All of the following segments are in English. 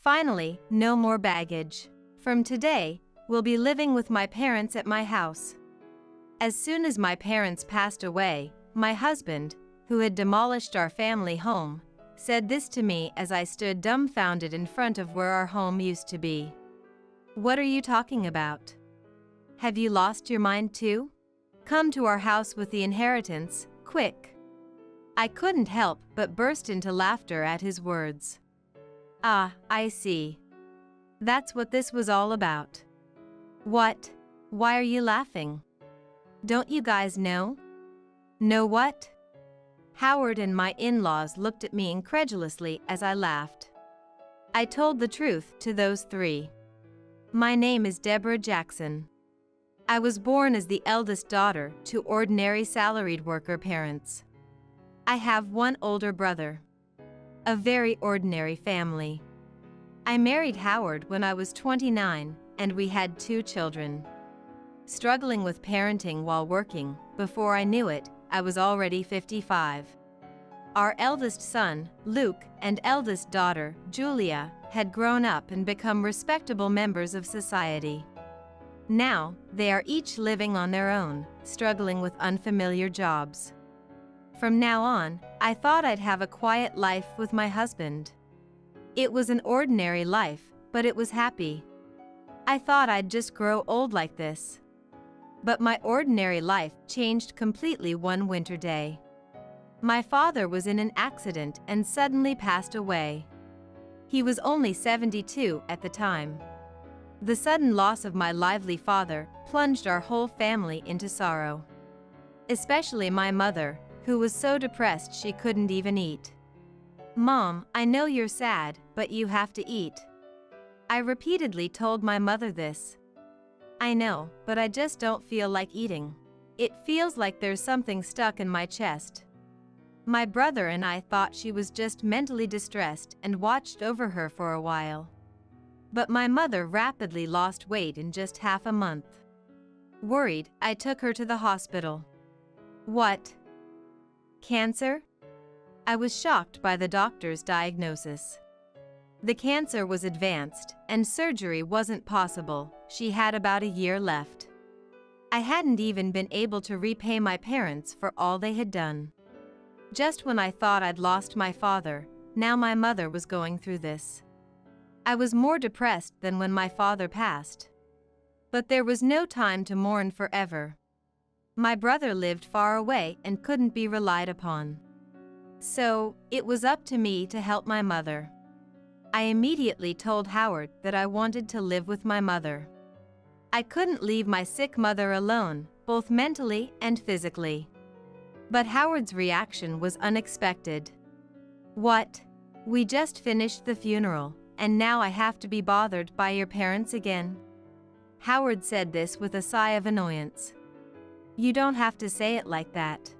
Finally, no more baggage. From today, we'll be living with my parents at my house. As soon as my parents passed away, my husband, who had demolished our family home, said this to me as I stood dumbfounded in front of where our home used to be. "What are you talking about? Have you lost your mind too? Come to our house with the inheritance, quick." I couldn't help but burst into laughter at his words. Ah, I see. That's what this was all about. What? Why are you laughing? Don't you guys know? Know what? Howard and my in-laws looked at me incredulously as I laughed. I told the truth to those three. My name is Deborah Jackson. I was born as the eldest daughter to ordinary salaried worker parents. I have one older brother. A very ordinary family. I married Howard when I was 29, and we had 2 children. Struggling with parenting while working, before I knew it, I was already 55. Our eldest son, Luke, and eldest daughter, Julia, had grown up and become respectable members of society. Now, they are each living on their own, struggling with unfamiliar jobs. From now on, I thought I'd have a quiet life with my husband. It was an ordinary life, but it was happy. I thought I'd just grow old like this. But my ordinary life changed completely one winter day. My father was in an accident and suddenly passed away. He was only 72 at the time. The sudden loss of my lively father plunged our whole family into sorrow. Especially my mother, who was so depressed she couldn't even eat. "Mom, I know you're sad, but you have to eat." I repeatedly told my mother this. "I know, but I just don't feel like eating. It feels like there's something stuck in my chest." My brother and I thought she was just mentally distressed and watched over her for a while. But my mother rapidly lost weight in just half a month. Worried, I took her to the hospital. "What? Cancer?" I was shocked by the doctor's diagnosis. The cancer was advanced, and surgery wasn't possible. She had about a year left. I hadn't even been able to repay my parents for all they had done. Just when I thought I'd lost my father, now my mother was going through this. I was more depressed than when my father passed. But there was no time to mourn forever. My brother lived far away and couldn't be relied upon. So, it was up to me to help my mother. I immediately told Howard that I wanted to live with my mother. I couldn't leave my sick mother alone, both mentally and physically. But Howard's reaction was unexpected. "What? We just finished the funeral, and now I have to be bothered by your parents again?" Howard said this with a sigh of annoyance. "You don't have to say it like that.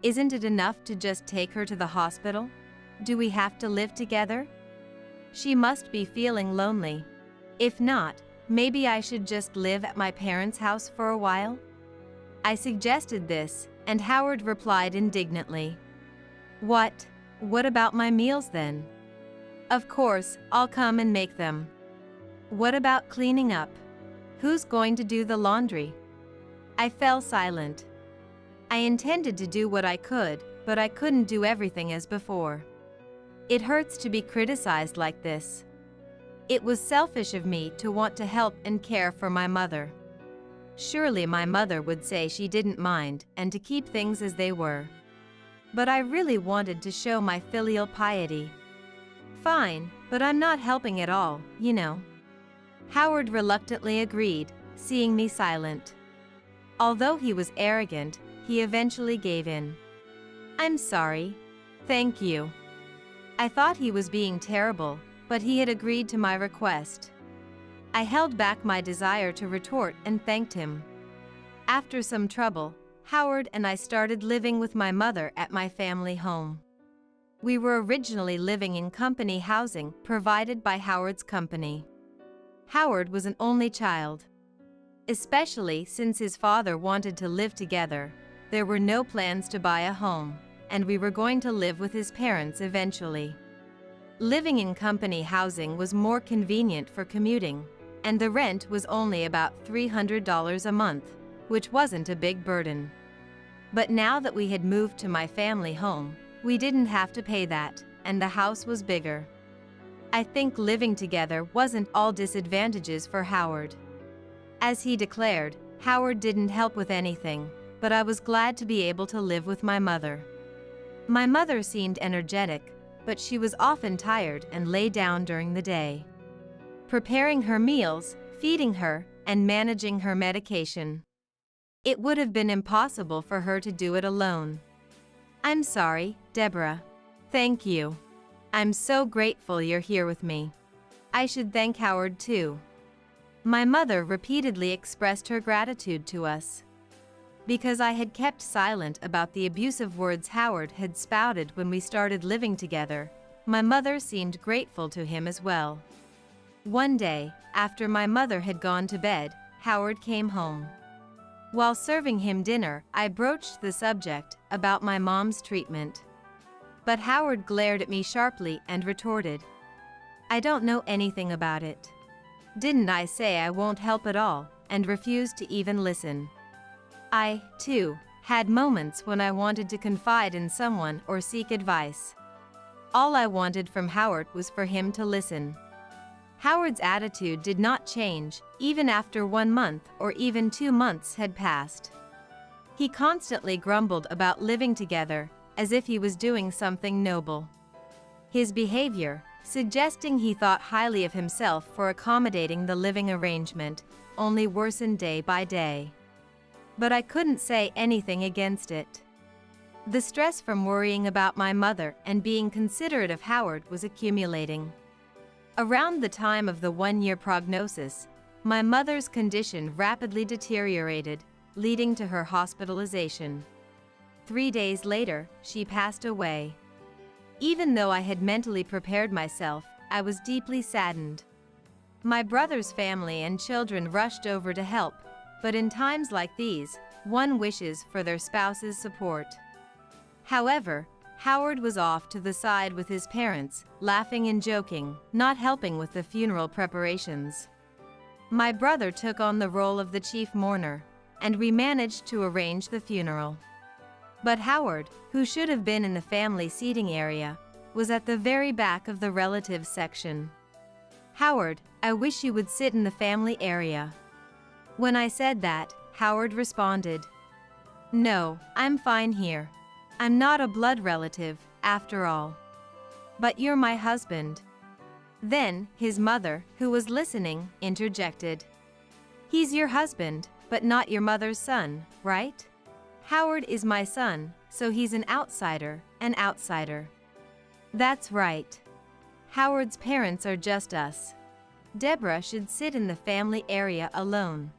Isn't it enough to just take her to the hospital? Do we have to live together? She must be feeling lonely. If not, maybe I should just live at my parents' house for a while?" I suggested this, and Howard replied indignantly. "What? What about my meals then? Of course, I'll come and make them. What about cleaning up? Who's going to do the laundry?" I fell silent. I intended to do what I could, but I couldn't do everything as before. It hurts to be criticized like this. It was selfish of me to want to help and care for my mother. Surely my mother would say she didn't mind and to keep things as they were. But I really wanted to show my filial piety. "Fine, but I'm not helping at all, you know." Howard reluctantly agreed, seeing me silent. Although he was arrogant, he eventually gave in. "I'm sorry. Thank you." I thought he was being terrible, but he had agreed to my request. I held back my desire to retort and thanked him. After some trouble, Howard and I started living with my mother at my family home. We were originally living in company housing provided by Howard's company. Howard was an only child. Especially since his father wanted to live together, there were no plans to buy a home, and we were going to live with his parents eventually. Living in company housing was more convenient for commuting, and the rent was only about $300 a month, which wasn't a big burden. But now that we had moved to my family home, we didn't have to pay that, and the house was bigger. I think living together wasn't all disadvantages for Howard. As he declared, Howard didn't help with anything, but I was glad to be able to live with my mother. My mother seemed energetic, but she was often tired and lay down during the day. Preparing her meals, feeding her, and managing her medication. It would have been impossible for her to do it alone. I'm sorry, Deborah. Thank you. I'm so grateful you're here with me. I should thank Howard too. My mother repeatedly expressed her gratitude to us. Because I had kept silent about the abusive words Howard had spouted when we started living together, my mother seemed grateful to him as well. One day, after my mother had gone to bed, Howard came home. While serving him dinner, I broached the subject about my mom's treatment. But Howard glared at me sharply and retorted, "I don't know anything about it. Didn't I say I won't help at all?" and refused to even listen. I, too, had moments when I wanted to confide in someone or seek advice. All I wanted from Howard was for him to listen. Howard's attitude did not change, even after 1 month or even 2 months had passed. He constantly grumbled about living together, as if he was doing something noble. His behavior, suggesting he thought highly of himself for accommodating the living arrangement, only worsened day by day. But I couldn't say anything against it. The stress from worrying about my mother and being considerate of Howard was accumulating. Around the time of the 1-year prognosis, my mother's condition rapidly deteriorated, leading to her hospitalization. 3 days later, she passed away. Even though I had mentally prepared myself, I was deeply saddened. My brother's family and children rushed over to help, but in times like these, one wishes for their spouse's support. However, Howard was off to the side with his parents, laughing and joking, not helping with the funeral preparations. My brother took on the role of the chief mourner, and we managed to arrange the funeral. But Howard, who should have been in the family seating area, was at the very back of the relatives section. "Howard, I wish you would sit in the family area." When I said that, Howard responded, "No, I'm fine here. I'm not a blood relative, after all. But you're my husband." Then, his mother, who was listening, interjected, "He's your husband, but not your mother's son, right? Howard is my son, so he's an outsider, an outsider." "That's right. Howard's parents are just us. Deborah should sit in the family area alone."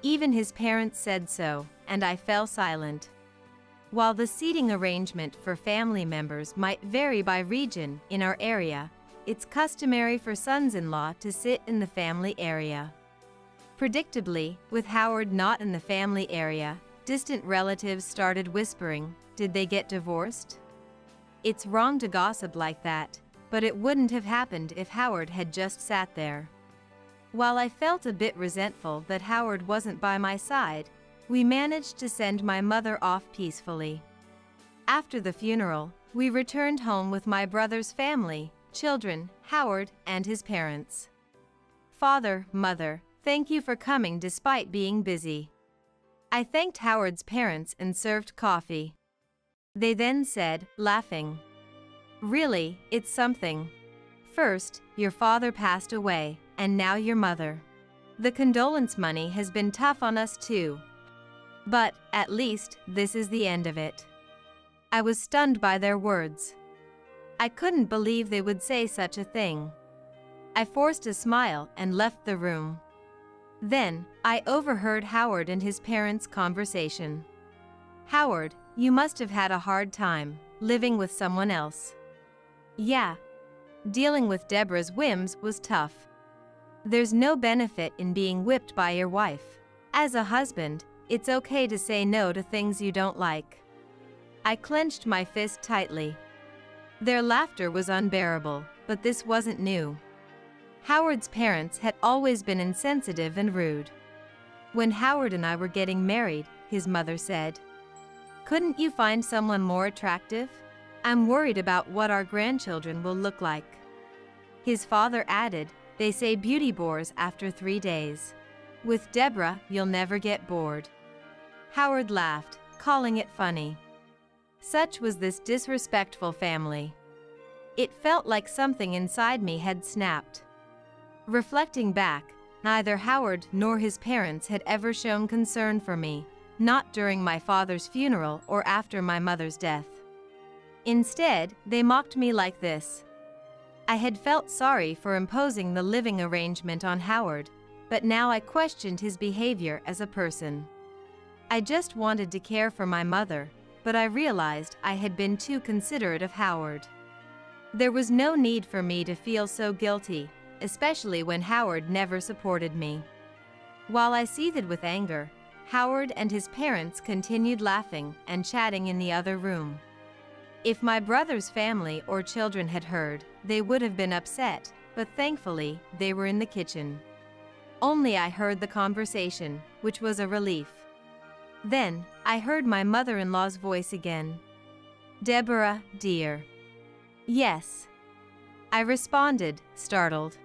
Even his parents said so, and I fell silent. While the seating arrangement for family members might vary by region in our area, it's customary for sons-in-law to sit in the family area. Predictably, with Howard not in the family area, distant relatives started whispering, "Did they get divorced?" It's wrong to gossip like that, but it wouldn't have happened if Howard had just sat there. While I felt a bit resentful that Howard wasn't by my side, we managed to send my mother off peacefully. After the funeral, we returned home with my brother's family, children, Howard, and his parents. "Father, Mother, thank you for coming despite being busy." I thanked Howard's parents and served coffee. They then said, laughing, "Really, it's something. First, your father passed away, and now your mother. The condolence money has been tough on us too. But, at least, this is the end of it." I was stunned by their words. I couldn't believe they would say such a thing. I forced a smile and left the room. Then, I overheard Howard and his parents' conversation. "Howard, you must have had a hard time, living with someone else." "Yeah. Dealing with Deborah's whims was tough. There's no benefit in being whipped by your wife. As a husband, it's okay to say no to things you don't like." I clenched my fist tightly. Their laughter was unbearable, but this wasn't new. Howard's parents had always been insensitive and rude. When Howard and I were getting married, his mother said, "Couldn't you find someone more attractive? I'm worried about what our grandchildren will look like." His father added, "They say beauty bores after 3 days. With Deborah, you'll never get bored." Howard laughed, calling it funny. Such was this disrespectful family. It felt like something inside me had snapped. Reflecting back, neither Howard nor his parents had ever shown concern for me, not during my father's funeral or after my mother's death. Instead, they mocked me like this. I had felt sorry for imposing the living arrangement on Howard, but now I questioned his behavior as a person. I just wanted to care for my mother, but I realized I had been too considerate of Howard. There was no need for me to feel so guilty, especially when Howard never supported me. While I seethed with anger, Howard and his parents continued laughing and chatting in the other room. If my brother's family or children had heard, they would have been upset, but thankfully, they were in the kitchen. Only I heard the conversation, which was a relief. Then, I heard my mother-in-law's voice again. "Deborah, dear." "Yes." I responded, startled.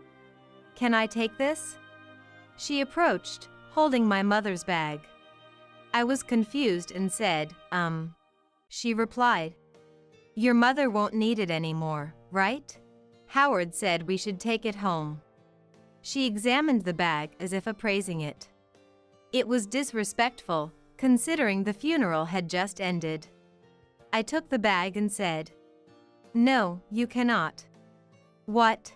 "Can I take this?" She approached, holding my mother's bag. I was confused and said, She replied, "Your mother won't need it anymore, right? Howard said we should take it home." She examined the bag as if appraising it. It was disrespectful, considering the funeral had just ended. I took the bag and said, "No, you cannot." "What?"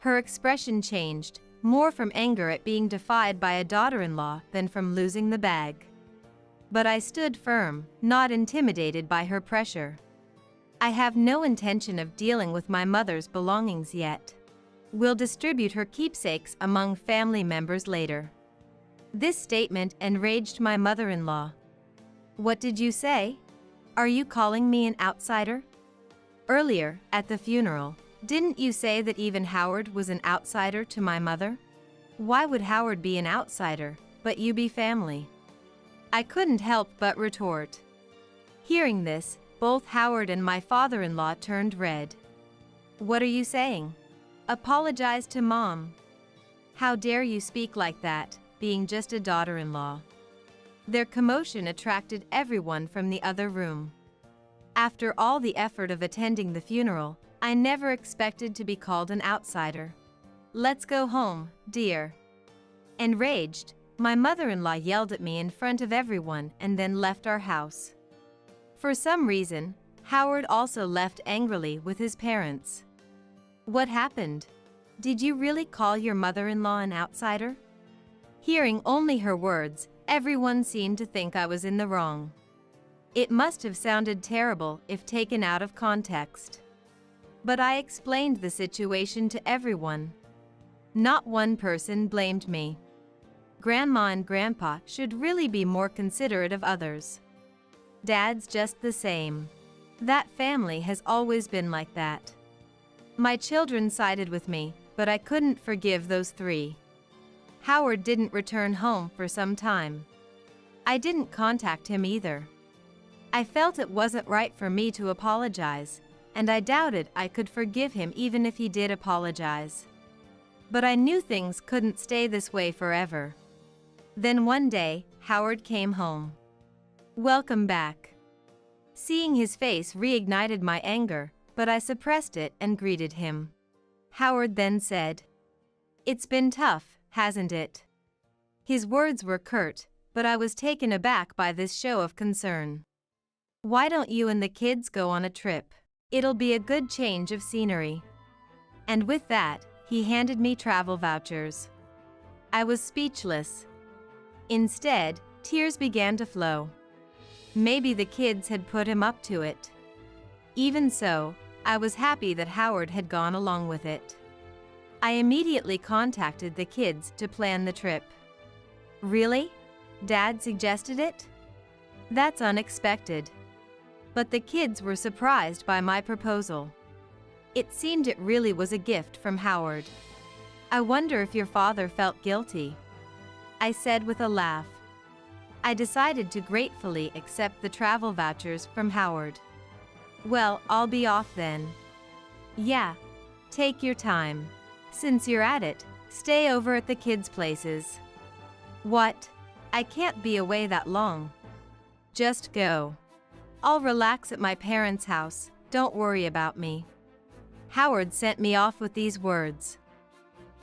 Her expression changed, more from anger at being defied by a daughter-in-law than from losing the bag. But I stood firm, not intimidated by her pressure. "I have no intention of dealing with my mother's belongings yet. We'll distribute her keepsakes among family members later." This statement enraged my mother-in-law. "What did you say? Are you calling me an outsider? Earlier, at the funeral, didn't you say that even Howard was an outsider to my mother? Why would Howard be an outsider, but you be family?" I couldn't help but retort. Hearing this, both Howard and my father-in-law turned red. "What are you saying? Apologize to Mom. How dare you speak like that, being just a daughter-in-law?" Their commotion attracted everyone from the other room. After all the effort of attending the funeral, I never expected to be called an outsider. "Let's go home, dear." Enraged, my mother-in-law yelled at me in front of everyone and then left our house. For some reason, Howard also left angrily with his parents. "What happened? Did you really call your mother-in-law an outsider?" Hearing only her words, everyone seemed to think I was in the wrong. It must have sounded terrible if taken out of context. But I explained the situation to everyone. Not one person blamed me. Grandma and Grandpa should really be more considerate of others. Dad's just the same. That family has always been like that. My children sided with me, but I couldn't forgive those 3. Howard didn't return home for some time. I didn't contact him either. I felt it wasn't right for me to apologize, and I doubted I could forgive him even if he did apologize. But I knew things couldn't stay this way forever. Then one day, Howard came home. "Welcome back." Seeing his face reignited my anger, but I suppressed it and greeted him. Howard then said, "It's been tough, hasn't it?" His words were curt, but I was taken aback by this show of concern. "Why don't you and the kids go on a trip? It'll be a good change of scenery." And with that, he handed me travel vouchers. I was speechless. Instead, tears began to flow. Maybe the kids had put him up to it. Even so, I was happy that Howard had gone along with it. I immediately contacted the kids to plan the trip. "Really? Dad suggested it? That's unexpected." But the kids were surprised by my proposal. It seemed it really was a gift from Howard. I wonder if your father felt guilty, I said with a laugh. I decided to gratefully accept the travel vouchers from Howard. Well, I'll be off then. Yeah, take your time. Since you're at it, stay over at the kids' places. What? I can't be away that long. Just go. I'll relax at my parents' house, don't worry about me. Howard sent me off with these words.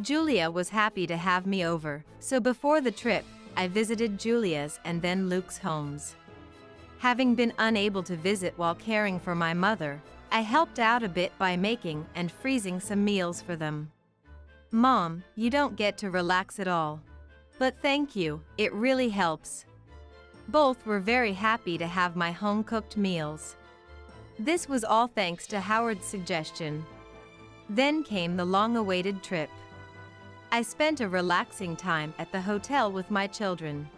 Julia was happy to have me over, so before the trip, I visited Julia's and then Luke's homes. Having been unable to visit while caring for my mother, I helped out a bit by making and freezing some meals for them. Mom, you don't get to relax at all. But thank you, it really helps. Both were very happy to have my home-cooked meals. This was all thanks to Howard's suggestion. Then came the long-awaited trip. I spent a relaxing time at the hotel with my children.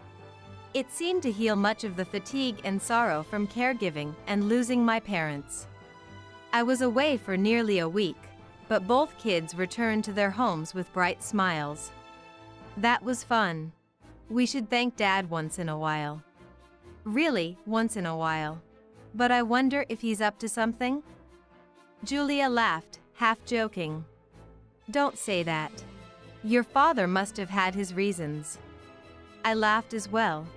It seemed to heal much of the fatigue and sorrow from caregiving and losing my parents. I was away for nearly a week, but both kids returned to their homes with bright smiles. That was fun. We should thank Dad once in a while. Really, once in a while. But I wonder if he's up to something? Julia laughed, half joking. Don't say that. Your father must have had his reasons. I laughed as well.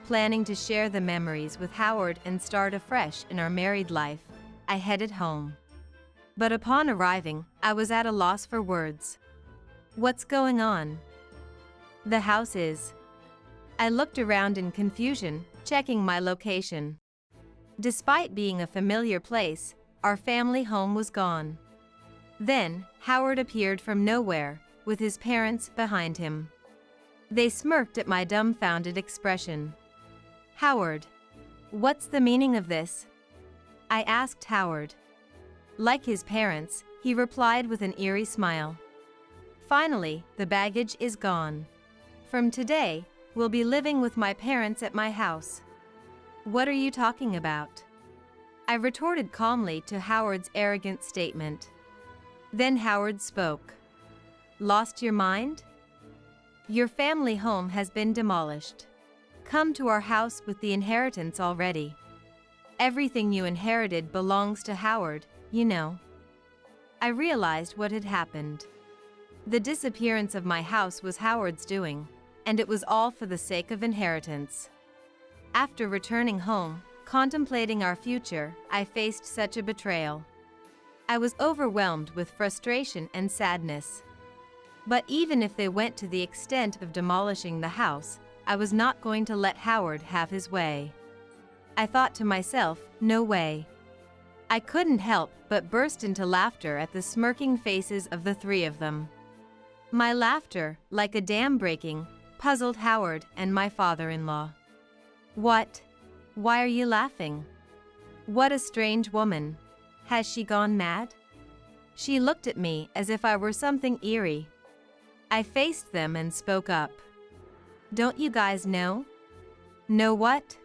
Planning to share the memories with Howard and start afresh in our married life, I headed home. But upon arriving, I was at a loss for words. What's going on? The house is. I looked around in confusion, checking my location. Despite being a familiar place, our family home was gone. Then, Howard appeared from nowhere, with his parents behind him. They smirked at my dumbfounded expression. Howard, what's the meaning of this? I asked Howard. Like his parents, he replied with an eerie smile. Finally, the baggage is gone. From today, we'll be living with my parents at my house. What are you talking about? I retorted calmly to Howard's arrogant statement. Then Howard spoke. Lost your mind? Your family home has been demolished. Come to our house with the inheritance already. Everything you inherited belongs to Howard, you know. I realized what had happened. The disappearance of my house was Howard's doing, and it was all for the sake of inheritance. After returning home, contemplating our future, I faced such a betrayal. I was overwhelmed with frustration and sadness. But even if they went to the extent of demolishing the house, I was not going to let Howard have his way. I thought to myself, no way. I couldn't help but burst into laughter at the smirking faces of the three of them. My laughter, like a dam breaking, puzzled Howard and my father-in-law. What? Why are you laughing? What a strange woman. Has she gone mad? She looked at me as if I were something eerie. I faced them and spoke up. Don't you guys know? Know what?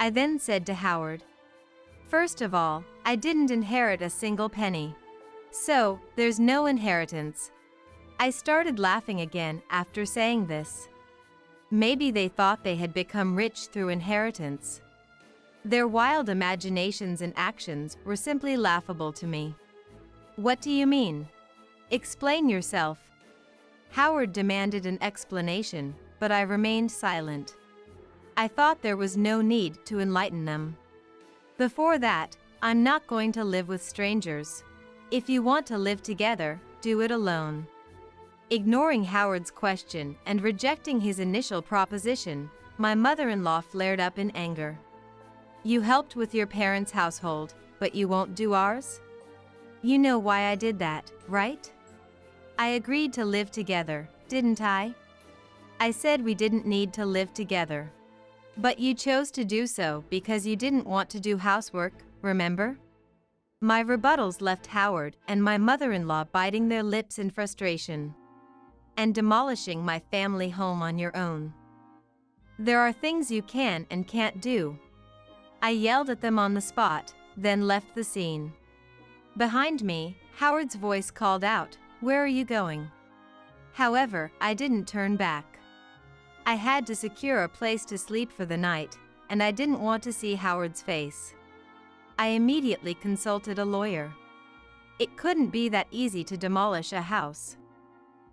I then said to Howard. First of all, I didn't inherit a single penny. So, there's no inheritance. I started laughing again after saying this. Maybe they thought they had become rich through inheritance. Their wild imaginations and actions were simply laughable to me. What do you mean? Explain yourself. Howard demanded an explanation, but I remained silent. I thought there was no need to enlighten them. Before that, I'm not going to live with strangers. If you want to live together, do it alone. Ignoring Howard's question and rejecting his initial proposition, my mother-in-law flared up in anger. You helped with your parents' household, but you won't do ours? You know why I did that, right? I agreed to live together, didn't I? I said we didn't need to live together. But you chose to do so because you didn't want to do housework, remember? My rebuttals left Howard and my mother-in-law biting their lips in frustration. And demolishing my family home on your own. There are things you can and can't do. I yelled at them on the spot, then left the scene. Behind me, Howard's voice called out, "Where are you going?" However, I didn't turn back. I had to secure a place to sleep for the night, and I didn't want to see Howard's face. I immediately consulted a lawyer. It couldn't be that easy to demolish a house.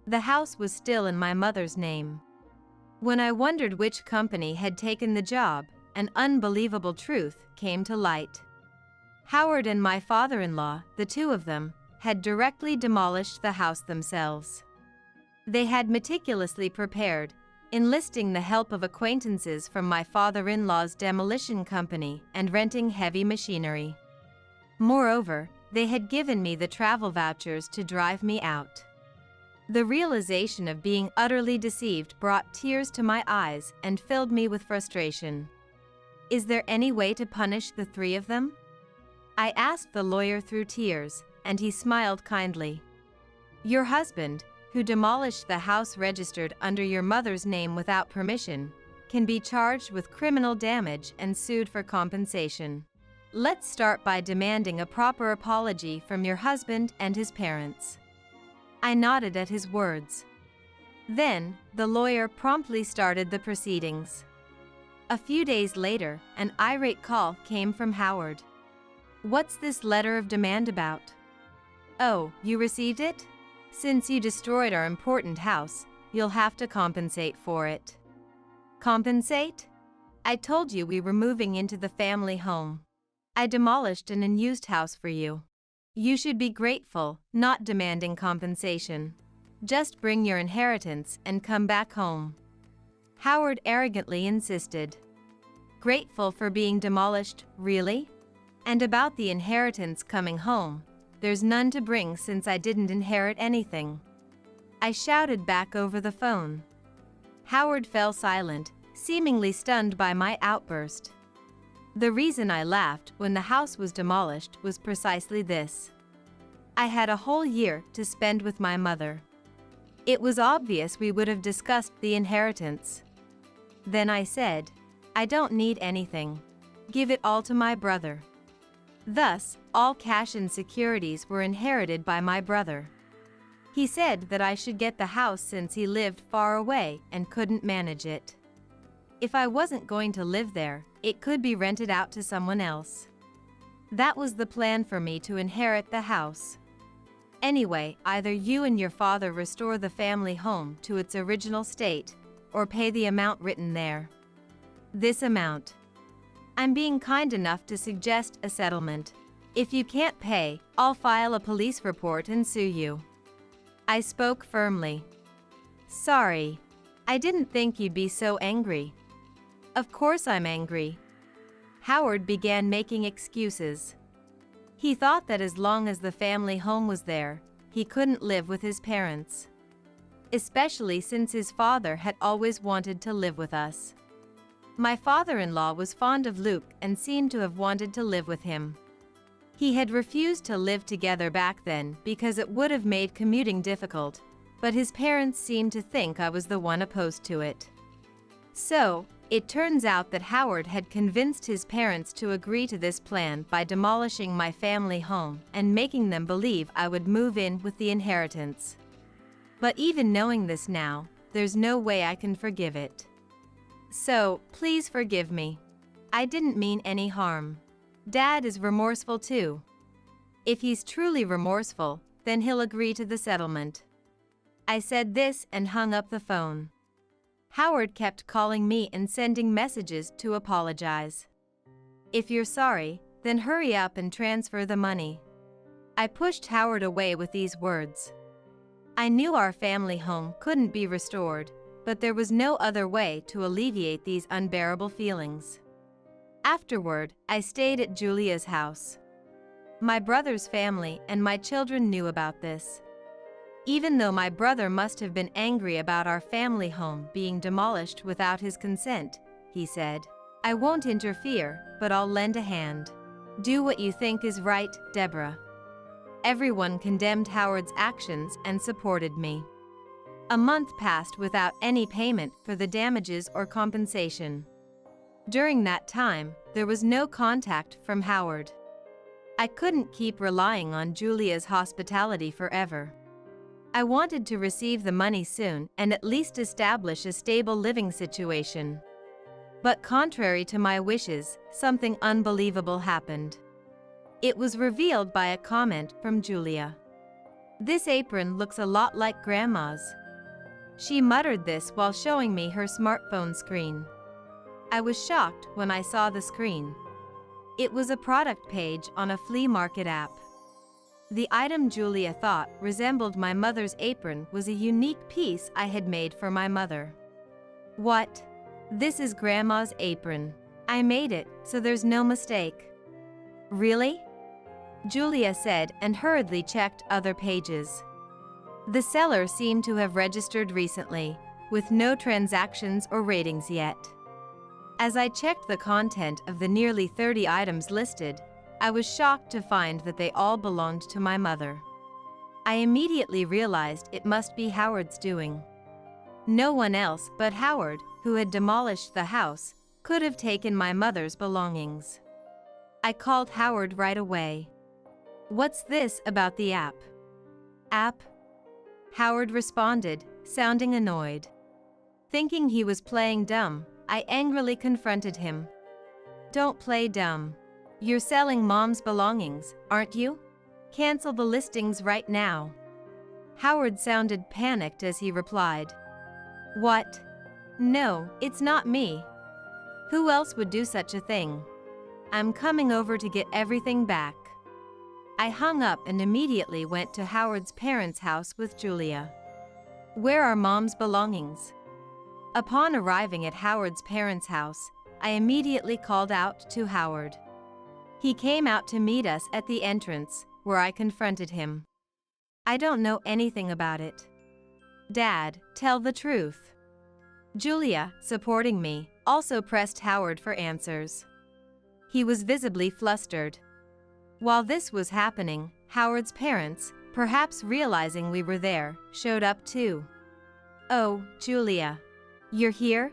The house was still in my mother's name. When I wondered which company had taken the job, an unbelievable truth came to light. Howard and my father-in-law, the two of them, had directly demolished the house themselves. They had meticulously prepared, enlisting the help of acquaintances from my father-in-law's demolition company and renting heavy machinery. Moreover, they had given me the travel vouchers to drive me out. The realization of being utterly deceived brought tears to my eyes and filled me with frustration. Is there any way to punish the three of them? I asked the lawyer through tears, and he smiled kindly. Your husband, who demolished the house registered under your mother's name without permission, can be charged with criminal damage and sued for compensation. Let's start by demanding a proper apology from your husband and his parents. I nodded at his words. Then, the lawyer promptly started the proceedings. A few days later, an irate call came from Howard. What's this letter of demand about? Oh, you received it? Since you destroyed our important house, you'll have to compensate for it. Compensate? I told you we were moving into the family home. I demolished an unused house for you. You should be grateful, not demanding compensation. Just bring your inheritance and come back home. Howard arrogantly insisted. Grateful for being demolished, really? And about the inheritance coming home, there's none to bring since I didn't inherit anything. I shouted back over the phone. Howard fell silent, seemingly stunned by my outburst. The reason I laughed when the house was demolished was precisely this. I had a whole year to spend with my mother. It was obvious we would have discussed the inheritance. Then I said, I don't need anything. Give it all to my brother. Thus, all cash and securities were inherited by my brother. He said that I should get the house since he lived far away and couldn't manage it. If I wasn't going to live there, it could be rented out to someone else. That was the plan for me to inherit the house. Anyway, either you and your father restore the family home to its original state, or pay the amount written there. This amount. I'm being kind enough to suggest a settlement. If you can't pay, I'll file a police report and sue you. I spoke firmly. Sorry. I didn't think you'd be so angry. Of course I'm angry. Howard began making excuses. He thought that as long as the family home was there, he couldn't live with his parents. Especially since his father had always wanted to live with us. My father-in-law was fond of Luke and seemed to have wanted to live with him. He had refused to live together back then because it would have made commuting difficult, but his parents seemed to think I was the one opposed to it. So, it turns out that Howard had convinced his parents to agree to this plan by demolishing my family home and making them believe I would move in with the inheritance. But even knowing this now, there's no way I can forgive it. So, please forgive me. I didn't mean any harm. Dad is remorseful too. If he's truly remorseful, then he'll agree to the settlement. I said this and hung up the phone. Howard kept calling me and sending messages to apologize. If you're sorry, then hurry up and transfer the money. I pushed Howard away with these words. I knew our family home couldn't be restored, but there was no other way to alleviate these unbearable feelings. Afterward, I stayed at Julia's house. My brother's family and my children knew about this. Even though my brother must have been angry about our family home being demolished without his consent, he said, I won't interfere, but I'll lend a hand. Do what you think is right, Deborah. Everyone condemned Howard's actions and supported me. A month passed without any payment for the damages or compensation. During that time, there was no contact from Howard. I couldn't keep relying on Julia's hospitality forever. I wanted to receive the money soon and at least establish a stable living situation. But contrary to my wishes, something unbelievable happened. It was revealed by a comment from Julia. "This apron looks a lot like Grandma's." She muttered this while showing me her smartphone screen. I was shocked when I saw the screen. It was a product page on a flea market app. The item Julia thought resembled my mother's apron was a unique piece I had made for my mother. "What? This is Grandma's apron. I made it, so there's no mistake." "Really?" Julia said and hurriedly checked other pages. The seller seemed to have registered recently, with no transactions or ratings yet. As I checked the content of the nearly 30 items listed, I was shocked to find that they all belonged to my mother. I immediately realized it must be Howard's doing. No one else but Howard, who had demolished the house, could have taken my mother's belongings. I called Howard right away. "What's this about the app?" "App?" Howard responded, sounding annoyed. Thinking he was playing dumb, I angrily confronted him. "Don't play dumb. You're selling Mom's belongings, aren't you? Cancel the listings right now." Howard sounded panicked as he replied. "What? No, it's not me. Who else would do such a thing? I'm coming over to get everything back." I hung up and immediately went to Howard's parents' house with Julia. "Where are Mom's belongings?" Upon arriving at Howard's parents' house, I immediately called out to Howard. He came out to meet us at the entrance, where I confronted him. "I don't know anything about it." "Dad, tell the truth." Julia, supporting me, also pressed Howard for answers. He was visibly flustered. While this was happening, Howard's parents, perhaps realizing we were there, showed up too. "Oh, Julia. You're here?"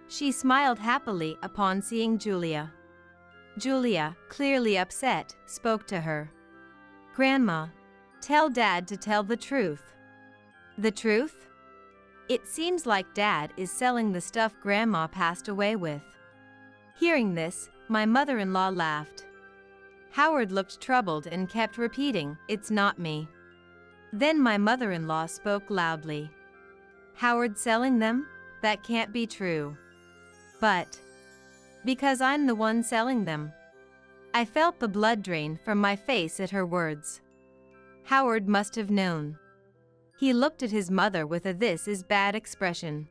She smiled happily upon seeing Julia. Julia, clearly upset, spoke to her. "Grandma, tell Dad to tell the truth." "The truth?" "It seems like Dad is selling the stuff Grandma passed away with." Hearing this, my mother-in-law laughed. Howard looked troubled and kept repeating, "It's not me." Then my mother-in-law spoke loudly. "Howard selling them? That can't be true." "But..." "Because I'm the one selling them." I felt the blood drain from my face at her words. Howard must have known. He looked at his mother with a "this is bad" expression.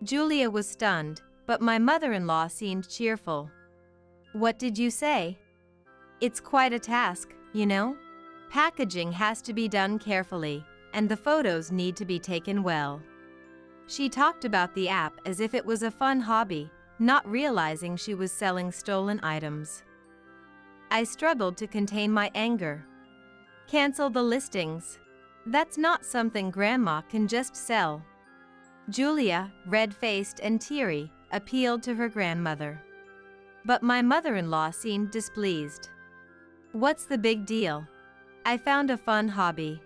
Julia was stunned, but my mother-in-law seemed cheerful. "What did you say?" "It's quite a task, you know? Packaging has to be done carefully, and the photos need to be taken well." She talked about the app as if it was a fun hobby, not realizing she was selling stolen items. I struggled to contain my anger. "Cancel the listings. That's not something Grandma can just sell." Julia, red-faced and teary, appealed to her grandmother. But my mother-in-law seemed displeased. "What's the big deal? I found a fun hobby.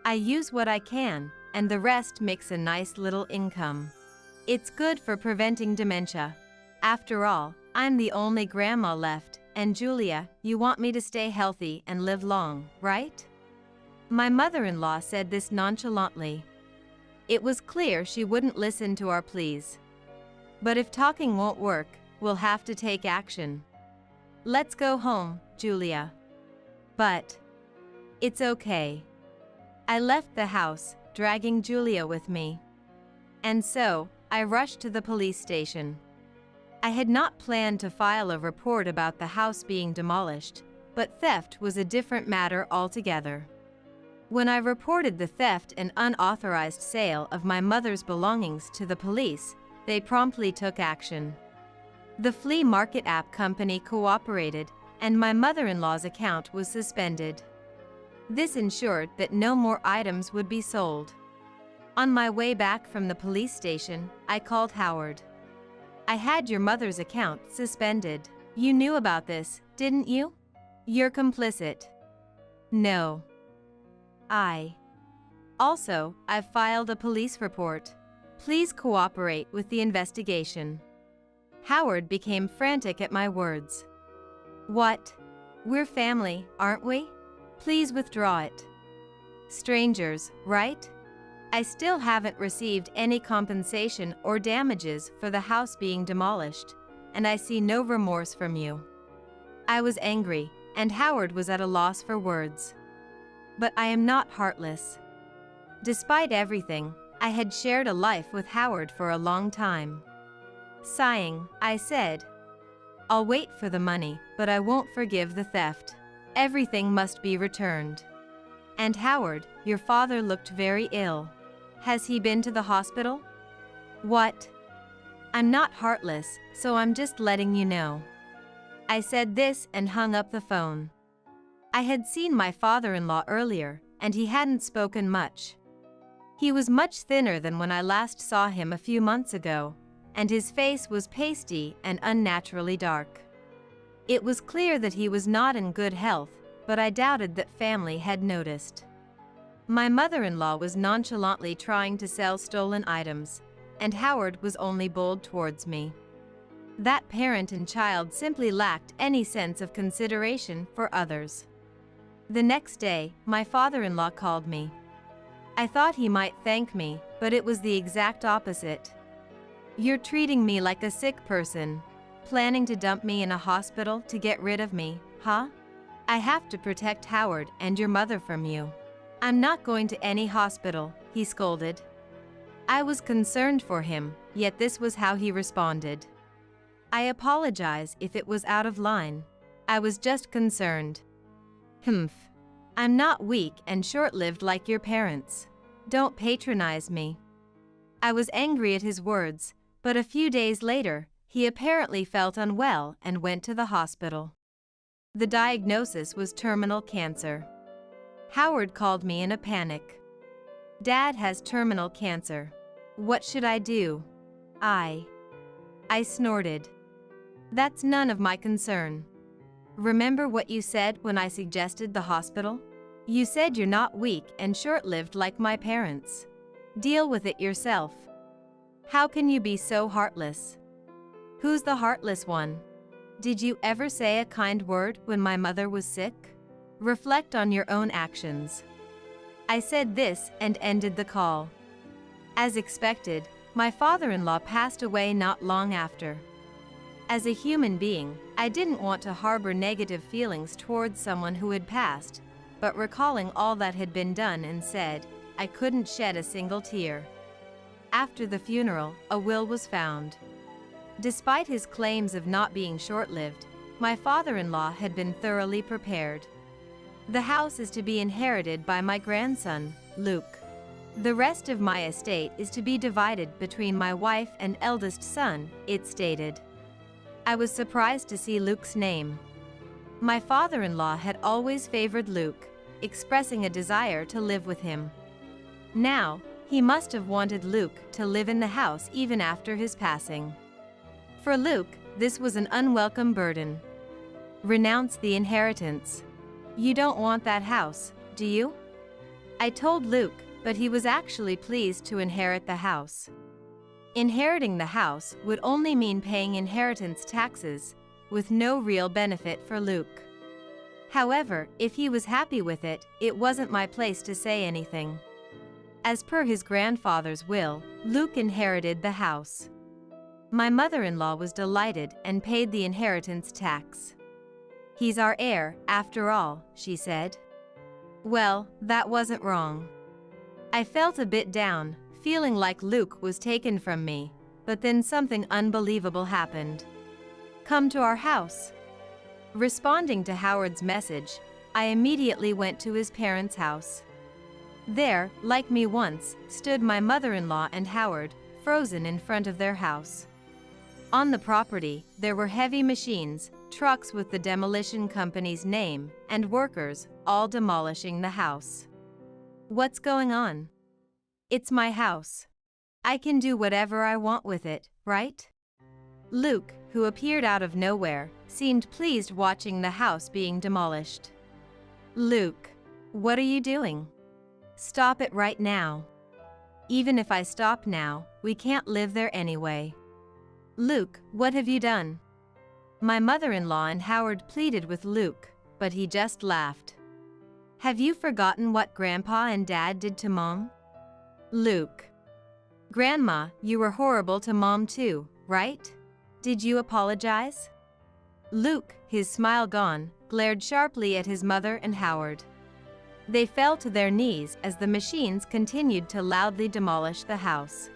I use what I can, and the rest makes a nice little income. It's good for preventing dementia. After all, I'm the only grandma left, and Julia, you want me to stay healthy and live long, right?" My mother-in-law said this nonchalantly. It was clear she wouldn't listen to our pleas. "But if talking won't work, we'll have to take action. Let's go home, Julia." "But..." "It's okay." I left the house, dragging Julia with me. And so, I rushed to the police station. I had not planned to file a report about the house being demolished, but theft was a different matter altogether. When I reported the theft and unauthorized sale of my mother's belongings to the police, they promptly took action. The flea market app company cooperated, and my mother-in-law's account was suspended. This ensured that no more items would be sold. On my way back from the police station, I called Howard. "I had your mother's account suspended. You knew about this, didn't you?" You're complicit. No. I've filed a police report. Please cooperate with the investigation. Howard became frantic at my words. What? We're family, aren't we? Please withdraw it. Strangers, right? I still haven't received any compensation or damages for the house being demolished, and I see no remorse from you. I was angry, and Howard was at a loss for words. But I am not heartless. Despite everything, I had shared a life with Howard for a long time. Sighing, I said, I'll wait for the money, but I won't forgive the theft. Everything must be returned. And Howard, your father looked very ill. Has he been to the hospital? What? I'm not heartless, so I'm just letting you know. I said this and hung up the phone. I had seen my father-in-law earlier, and he hadn't spoken much. He was much thinner than when I last saw him a few months ago, and his face was pasty and unnaturally dark. It was clear that he was not in good health, but I doubted that family had noticed. My mother-in-law was nonchalantly trying to sell stolen items, and Howard was only bold towards me. That parent and child simply lacked any sense of consideration for others. The next day, my father-in-law called me. I thought he might thank me, but it was the exact opposite. You're treating me like a sick person, planning to dump me in a hospital to get rid of me, huh? I have to protect Howard and your mother from you. I'm not going to any hospital, he scolded. I was concerned for him, yet this was how he responded. I apologize if it was out of line. I was just concerned. Humph. I'm not weak and short-lived like your parents. Don't patronize me. I was angry at his words, but a few days later, he apparently felt unwell and went to the hospital. The diagnosis was terminal cancer. Howard called me in a panic. Dad has terminal cancer. What should I do? I snorted. That's none of my concern. Remember what you said when I suggested the hospital? You said you're not weak and short-lived like my parents. Deal with it yourself. How can you be so heartless? Who's the heartless one? Did you ever say a kind word when my mother was sick? Reflect on your own actions. I said this and ended the call. As expected, my father-in-law passed away not long after. As a human being, I didn't want to harbor negative feelings towards someone who had passed, but recalling all that had been done and said, I couldn't shed a single tear. After the funeral, a will was found. Despite his claims of not being short-lived, my father-in-law had been thoroughly prepared. The house is to be inherited by my grandson, Luke. The rest of my estate is to be divided between my wife and eldest son, it stated. I was surprised to see Luke's name. My father-in-law had always favored Luke, expressing a desire to live with him. Now, he must have wanted Luke to live in the house even after his passing. For Luke, this was an unwelcome burden. Renounce the inheritance. You don't want that house, do you? I told Luke, but he was actually pleased to inherit the house. Inheriting the house would only mean paying inheritance taxes, with no real benefit for Luke. However, if he was happy with it, it wasn't my place to say anything. As per his grandfather's will, Luke inherited the house. My mother-in-law was delighted and paid the inheritance tax. He's our heir, after all, she said. Well, that wasn't wrong. I felt a bit down, feeling like Luke was taken from me, but then something unbelievable happened. Come to our house. Responding to Howard's message, I immediately went to his parents' house. There, like me once, stood my mother-in-law and Howard, frozen in front of their house. On the property, there were heavy machines, trucks with the demolition company's name, and workers, all demolishing the house. What's going on? It's my house. I can do whatever I want with it, right? Luke, who appeared out of nowhere, seemed pleased watching the house being demolished. "Luke, what are you doing? Stop it right now. Even if I stop now, we can't live there anyway." "Luke, what have you done?" My mother-in-law and Howard pleaded with Luke, but he just laughed. "Have you forgotten what Grandpa and Dad did to Mom?" "Luke, Grandma, you were horrible to Mom too, right? Did you apologize?" Luke, his smile gone, glared sharply at his mother and Howard. They fell to their knees as the machines continued to loudly demolish the house.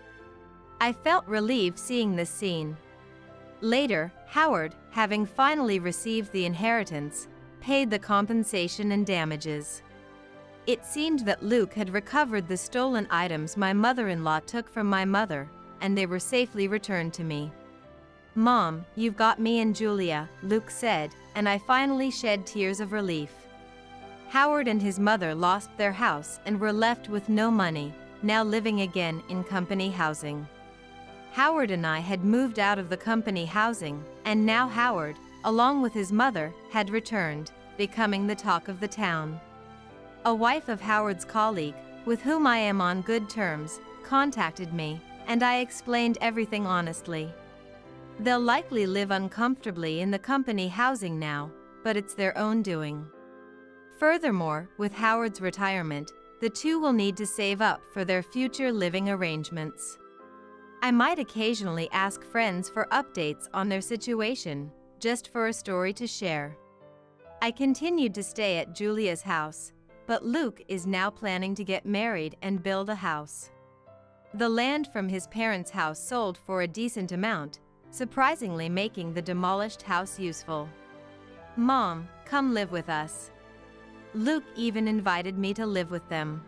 I felt relieved seeing this scene. Later, Howard, having finally received the inheritance, paid the compensation and damages. It seemed that Luke had recovered the stolen items my mother-in-law took from my mother, and they were safely returned to me. "Mom, you've got me and Julia," Luke said, and I finally shed tears of relief. Howard and his mother lost their house and were left with no money, now living again in company housing. Howard and I had moved out of the company housing, and now Howard, along with his mother, had returned, becoming the talk of the town. A wife of Howard's colleague, with whom I am on good terms, contacted me, and I explained everything honestly. They'll likely live uncomfortably in the company housing now, but it's their own doing. Furthermore, with Howard's retirement, the two will need to save up for their future living arrangements. I might occasionally ask friends for updates on their situation, just for a story to share. I continued to stay at Julia's house, but Luke is now planning to get married and build a house. The land from his parents' house sold for a decent amount, surprisingly making the demolished house useful. "Mom, come live with us." Luke even invited me to live with them.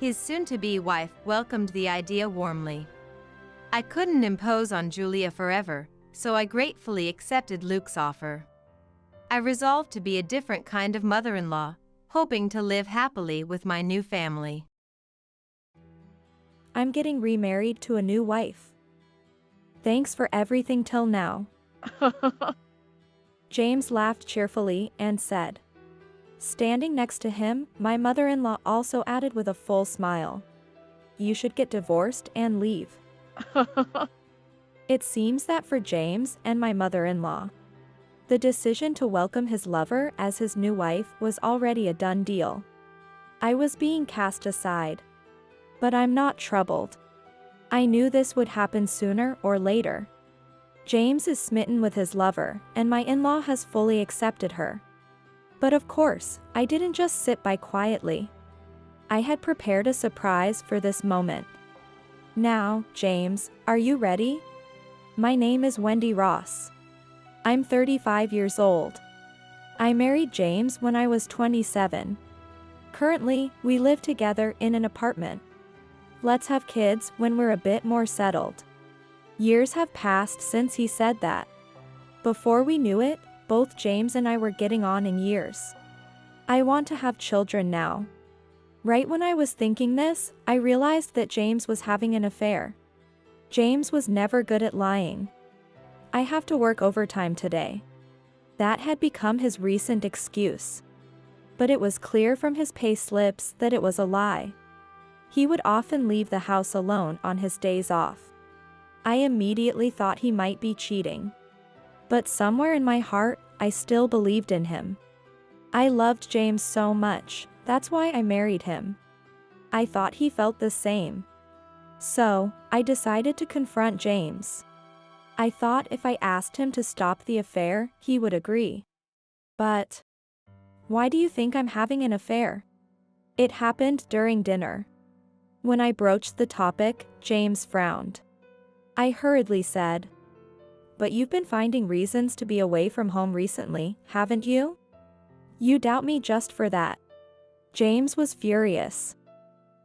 His soon-to-be wife welcomed the idea warmly. I couldn't impose on Julia forever, so I gratefully accepted Luke's offer. I resolved to be a different kind of mother-in-law, hoping to live happily with my new family. "I'm getting remarried to a new wife. Thanks for everything till now." James laughed cheerfully and said. Standing next to him, my mother-in-law also added with a full smile. "You should get divorced and leave." It seems that for James and my mother-in-law, the decision to welcome his lover as his new wife was already a done deal. I was being cast aside. But I'm not troubled. I knew this would happen sooner or later. James is smitten with his lover, and my in-law has fully accepted her. But of course, I didn't just sit by quietly. I had prepared a surprise for this moment. "Now, James, are you ready? My name is Wendy Ross. I'm 35 years old. I married James when I was 27. Currently, we live together in an apartment. Let's have kids when we're a bit more settled." Years have passed since he said that. Before we knew it, both James and I were getting on in years. I want to have children now. Right when I was thinking this, I realized that James was having an affair. James was never good at lying. "I have to work overtime today." That had become his recent excuse. But it was clear from his pay slips that it was a lie. He would often leave the house alone on his days off. I immediately thought he might be cheating. But somewhere in my heart, I still believed in him. I loved James so much, that's why I married him. I thought he felt the same. So, I decided to confront James. I thought if I asked him to stop the affair, he would agree. But why do you think I'm having an affair? It happened during dinner. When I broached the topic, James frowned. I hurriedly said, "But you've been finding reasons to be away from home recently, haven't you? You doubt me just for that." James was furious.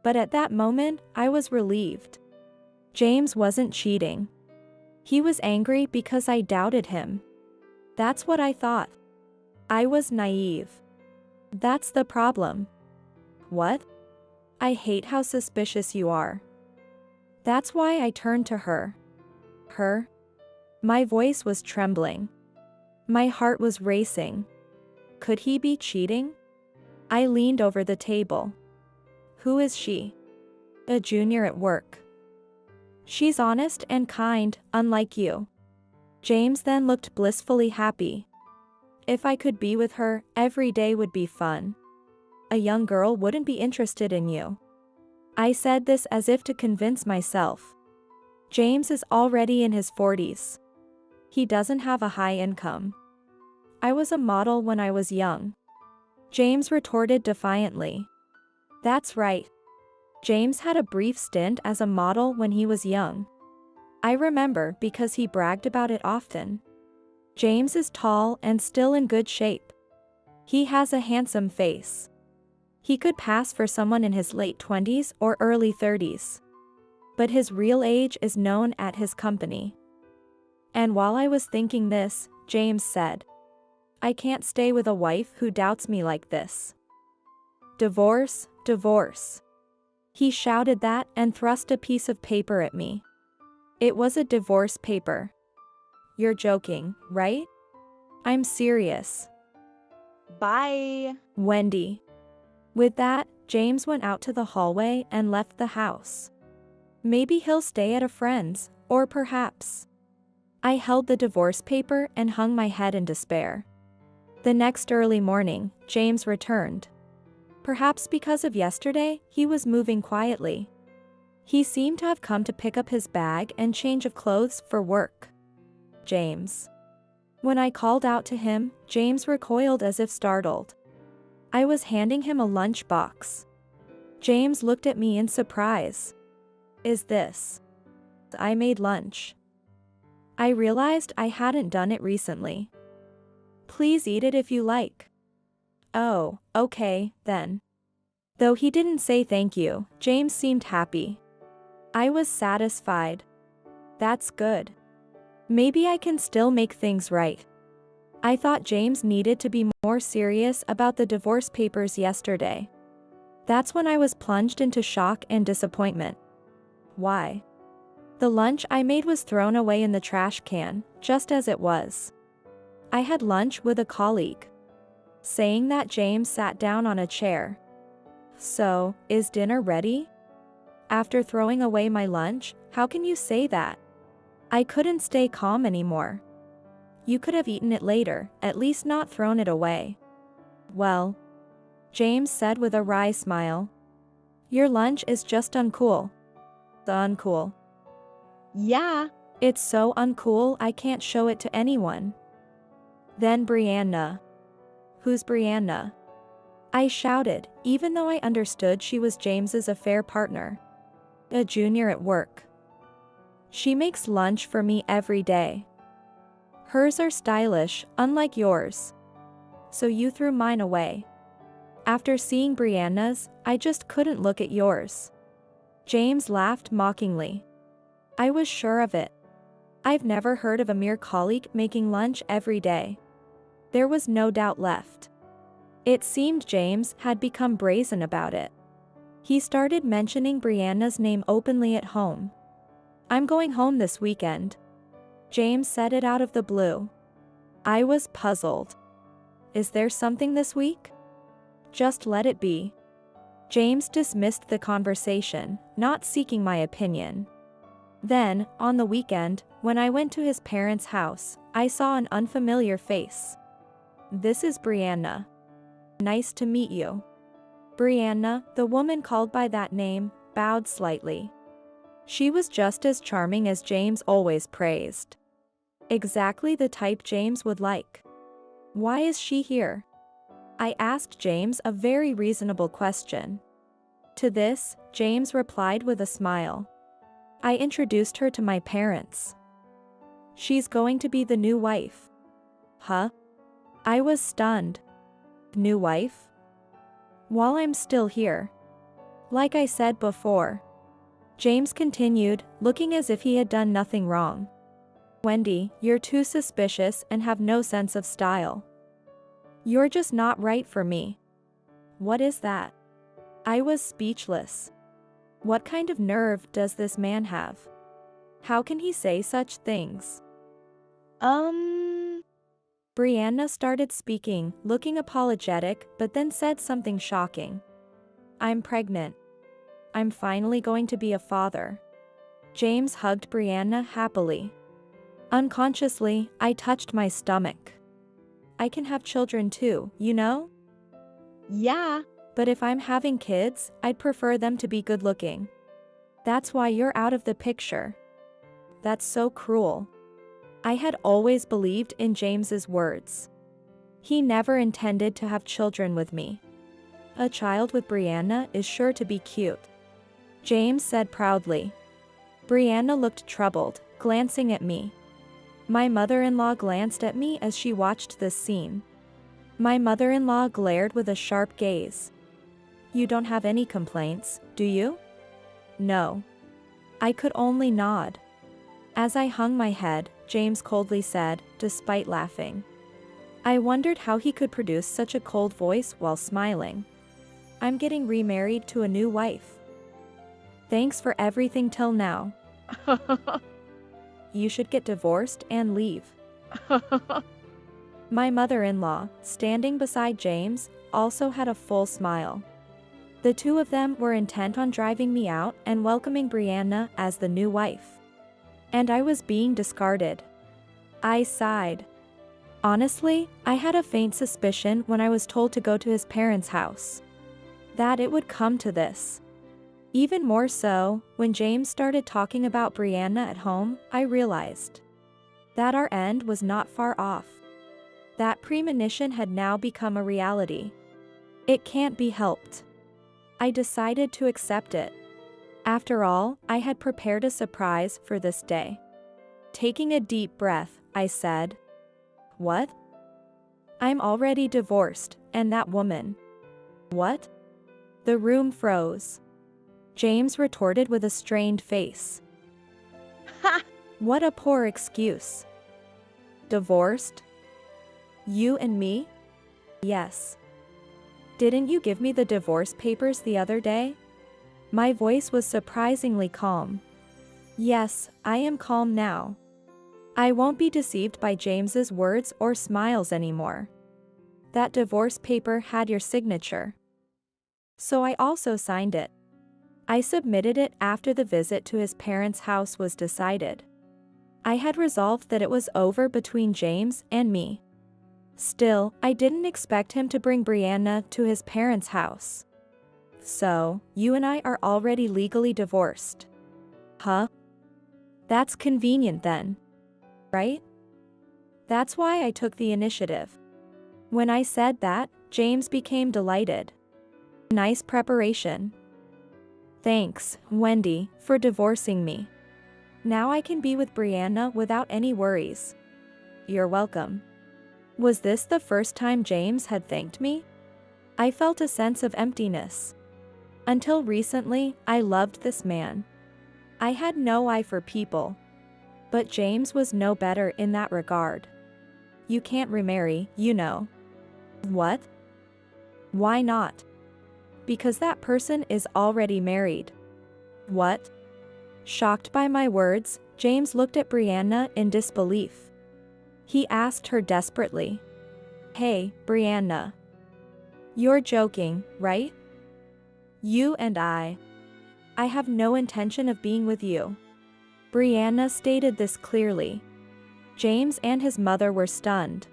But at that moment, I was relieved. James wasn't cheating. He was angry because I doubted him. That's what I thought. I was naive. That's the problem. "What? I hate how suspicious you are." That's why I turned to her. Her? My voice was trembling. My heart was racing. Could he be cheating? I leaned over the table. Who is she? A junior at work. She's honest and kind, unlike you. James then looked blissfully happy. If I could be with her, every day would be fun. A young girl wouldn't be interested in you. I said this as if to convince myself. James is already in his 40s. He doesn't have a high income. I was a model when I was young. James retorted defiantly. That's right. James had a brief stint as a model when he was young. I remember because he bragged about it often. James is tall and still in good shape. He has a handsome face. He could pass for someone in his late 20s or early 30s. But his real age is known at his company. And while I was thinking this, James said, I can't stay with a wife who doubts me like this. Divorce, divorce. He shouted that and thrust a piece of paper at me. It was a divorce paper. You're joking, right? I'm serious. Bye. Wendy. With that, James went out to the hallway and left the house. Maybe he'll stay at a friend's, or perhaps. I held the divorce paper and hung my head in despair. The next early morning, James returned. Perhaps because of yesterday, he was moving quietly. He seemed to have come to pick up his bag and change of clothes for work. James. When I called out to him, James recoiled as if startled. I was handing him a lunch box. James looked at me in surprise. Is this? I made lunch. I realized I hadn't done it recently. Please eat it if you like. Oh, okay, then. Though he didn't say thank you, James seemed happy. I was satisfied. That's good. Maybe I can still make things right. I thought James needed to be more serious about the divorce papers yesterday. That's when I was plunged into shock and disappointment. Why? The lunch I made was thrown away in the trash can, just as it was. I had lunch with a colleague. Saying that, James sat down on a chair. So, is dinner ready? After throwing away my lunch, how can you say that? I couldn't stay calm anymore. You could have eaten it later, at least not thrown it away. Well, James said with a wry smile. Your lunch is just uncool. Uncool. Yeah. It's so uncool I can't show it to anyone. Then Brianna. Who's Brianna? I shouted, even though I understood she was James's affair partner. A junior at work. She makes lunch for me every day. Hers are stylish, unlike yours. So you threw mine away. After seeing Brianna's, I just couldn't look at yours. James laughed mockingly. I was sure of it. I've never heard of a mere colleague making lunch every day. There was no doubt left. It seemed James had become brazen about it. He started mentioning Brianna's name openly at home. I'm going home this weekend. James said it out of the blue. I was puzzled. Is there something this week? Just let it be. James dismissed the conversation, not seeking my opinion. Then, on the weekend, when I went to his parents' house, I saw an unfamiliar face. This is Brianna. Nice to meet you. Brianna, the woman called by that name, bowed slightly. She was just as charming as James always praised. Exactly the type James would like. Why is she here? I asked James a very reasonable question. To this, James replied with a smile. I introduced her to my parents. She's going to be the new wife. Huh? I was stunned. New wife? While I'm still here. Like I said before. James continued, looking as if he had done nothing wrong. Wendy, you're too suspicious and have no sense of style. You're just not right for me. What is that? I was speechless. What kind of nerve does this man have? How can he say such things? Um, Brianna started speaking, looking apologetic, but then said something shocking. I'm pregnant. I'm finally going to be a father. James hugged Brianna happily. Unconsciously, I touched my stomach. I can have children too, you know? yeah. But if I'm having kids, I'd prefer them to be good looking. That's why you're out of the picture. That's so cruel. I had always believed in James's words. He never intended to have children with me. A child with Brianna is sure to be cute, James said proudly. Brianna looked troubled, glancing at me. My mother-in-law glanced at me as she watched this scene. My mother-in-law glared with a sharp gaze. You don't have any complaints, do you? No. I could only nod. As I hung my head, James coldly said, despite laughing. I wondered how he could produce such a cold voice while smiling. I'm getting remarried to a new wife. Thanks for everything till now. You should get divorced and leave. My mother-in-law, standing beside James, also had a full smile. The two of them were intent on driving me out and welcoming Brianna as the new wife. And I was being discarded. I sighed. Honestly, I had a faint suspicion when I was told to go to his parents' house that it would come to this. Even more so, when James started talking about Brianna at home, I realized that our end was not far off. That premonition had now become a reality. It can't be helped. I decided to accept it. After all, I had prepared a surprise for this day. Taking a deep breath, I said, What? I'm already divorced, and that woman. What? The room froze. James retorted with a strained face. Ha! What a poor excuse. Divorced? You and me? Yes. Didn't you give me the divorce papers the other day? My voice was surprisingly calm. Yes, I am calm now. I won't be deceived by James's words or smiles anymore. That divorce paper had your signature. So I also signed it. I submitted it after the visit to his parents' house was decided. I had resolved that it was over between James and me. Still, I didn't expect him to bring Brianna to his parents' house. So, you and I are already legally divorced. Huh? That's convenient then. Right? That's why I took the initiative. When I said that, James became delighted. Nice preparation. Thanks, Wendy, for divorcing me. Now I can be with Brianna without any worries. You're welcome. Was this the first time James had thanked me? I felt a sense of emptiness. Until recently, I loved this man. I had no eye for people. But James was no better in that regard. You can't remarry, you know. What? Why not? Because that person is already married. What? Shocked by my words, James looked at Brianna in disbelief. He asked her desperately. Hey, Brianna. You're joking, right? You and I have no intention of being with you. Brianna stated this clearly. James and his mother were stunned.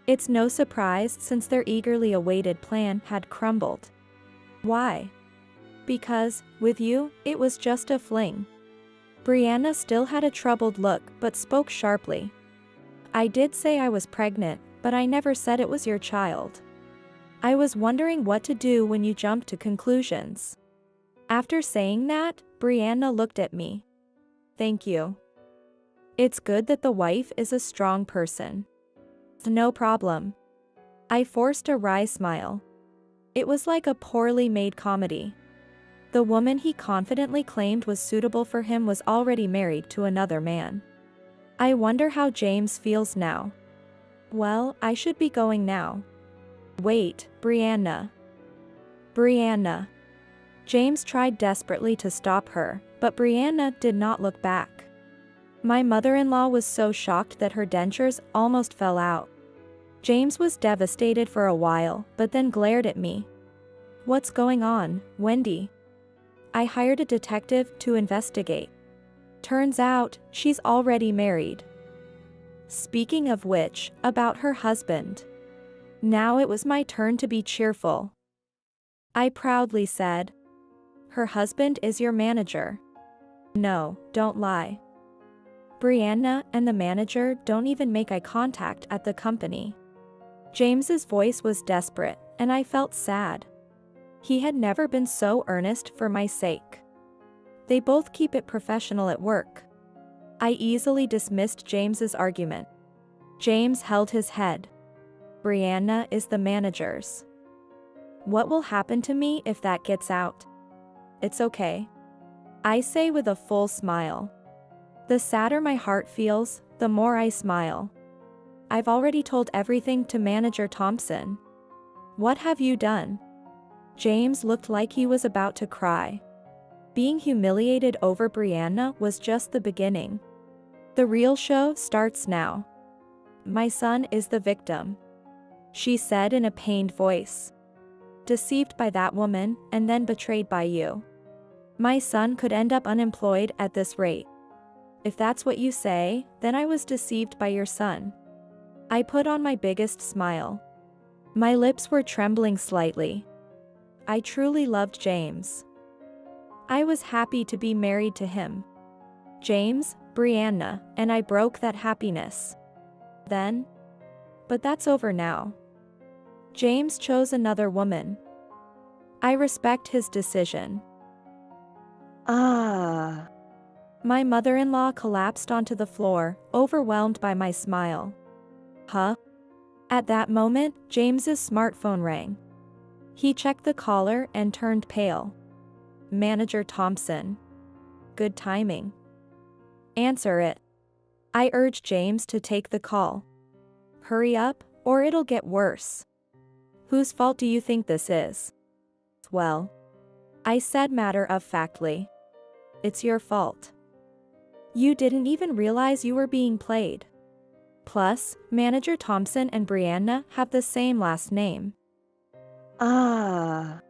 It's no surprise since their eagerly awaited plan had crumbled. Why? Because, with you, it was just a fling. Brianna still had a troubled look but spoke sharply. I did say I was pregnant, but I never said it was your child. I was wondering what to do when you jumped to conclusions. After saying that, Brianna looked at me. Thank you. It's good that the wife is a strong person. No problem. I forced a wry smile. It was like a poorly made comedy. The woman he confidently claimed was suitable for him was already married to another man. I wonder how James feels now. Well, I should be going now. Wait, Brianna. Brianna. James tried desperately to stop her, but Brianna did not look back. My mother-in-law was so shocked that her dentures almost fell out. James was devastated for a while, but then glared at me. "What's going on, Wendy?" "I hired a detective to investigate. Turns out, she's already married." Speaking of which, about her husband. Now it was my turn to be cheerful. I proudly said, "Her husband is your manager." "No, don't lie." "Brianna and the manager don't even make eye contact at the company." James's voice was desperate, and I felt sad. He had never been so earnest for my sake. "They both keep it professional at work." I easily dismissed James's argument. James held his head. "Brianna is the manager's." "What will happen to me if that gets out?" "It's okay," I say with a full smile. The sadder my heart feels, the more I smile. "I've already told everything to Manager Thompson." "What have you done?" James looked like he was about to cry. Being humiliated over Brianna was just the beginning. The real show starts now. "My son is the victim," she said in a pained voice. "Deceived by that woman, and then betrayed by you. My son could end up unemployed at this rate." "If that's what you say, then I was deceived by your son." I put on my biggest smile. My lips were trembling slightly. I truly loved James. I was happy to be married to him. James, Brianna, and I broke that happiness. Then? But that's over now. James chose another woman. I respect his decision. Ah. My mother-in-law collapsed onto the floor, overwhelmed by my smile. Huh? At that moment, James's smartphone rang. He checked the caller and turned pale. Manager Thompson. Good timing. Answer it. I urged James to take the call. Hurry up, or it'll get worse. Whose fault do you think this is? Well, I said matter-of-factly. It's your fault. You didn't even realize you were being played. Plus, Manager Thompson and Brianna have the same last name. Ah.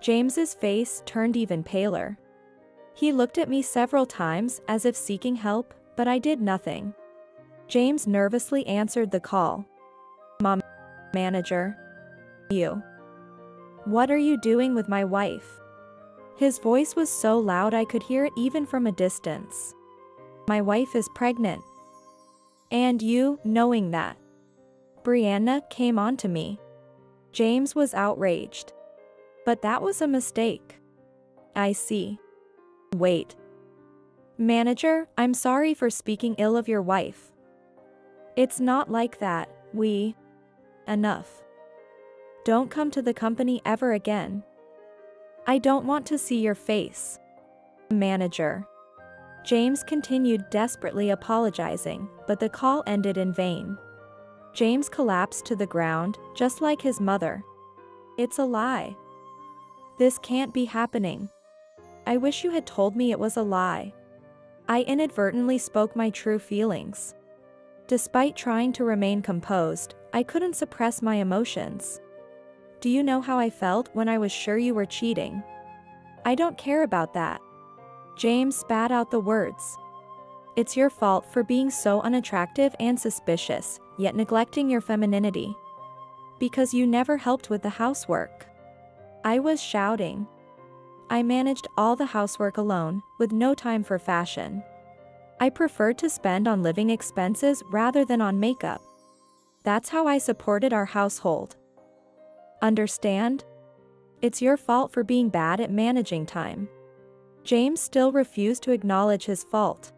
James's face turned even paler. He looked at me several times as if seeking help, but I did nothing. James nervously answered the call. Mom, manager. You. What are you doing with my wife? His voice was so loud I could hear it even from a distance. My wife is pregnant. And you, knowing that. Brianna came on to me. James was outraged. But that was a mistake. I see. Wait. Manager, I'm sorry for speaking ill of your wife. It's not like that, Enough. Don't come to the company ever again. I don't want to see your face. Manager. James continued desperately apologizing, but the call ended in vain. James collapsed to the ground, just like his mother. It's a lie. This can't be happening. I wish you had told me it was a lie. I inadvertently spoke my true feelings. Despite trying to remain composed, I couldn't suppress my emotions. Do you know how I felt when I was sure you were cheating? I don't care about that. James spat out the words. It's your fault for being so unattractive and suspicious, yet neglecting your femininity. Because you never helped with the housework. I was shouting. I managed all the housework alone, with no time for fashion. I preferred to spend on living expenses rather than on makeup. That's how I supported our household. Understand? It's your fault for being bad at managing time. James still refused to acknowledge his fault.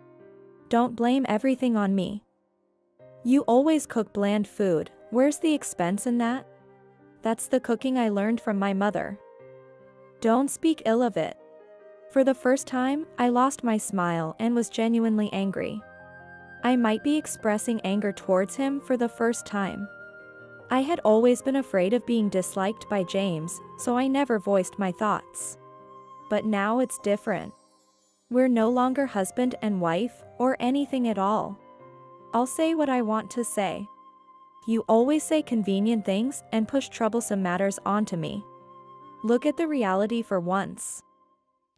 Don't blame everything on me. You always cook bland food, where's the expense in that? That's the cooking I learned from my mother. Don't speak ill of it. For the first time, I lost my smile and was genuinely angry. I might be expressing anger towards him for the first time. I had always been afraid of being disliked by James, so I never voiced my thoughts. But now it's different. We're no longer husband and wife, or anything at all. I'll say what I want to say. You always say convenient things and push troublesome matters onto me. Look at the reality for once.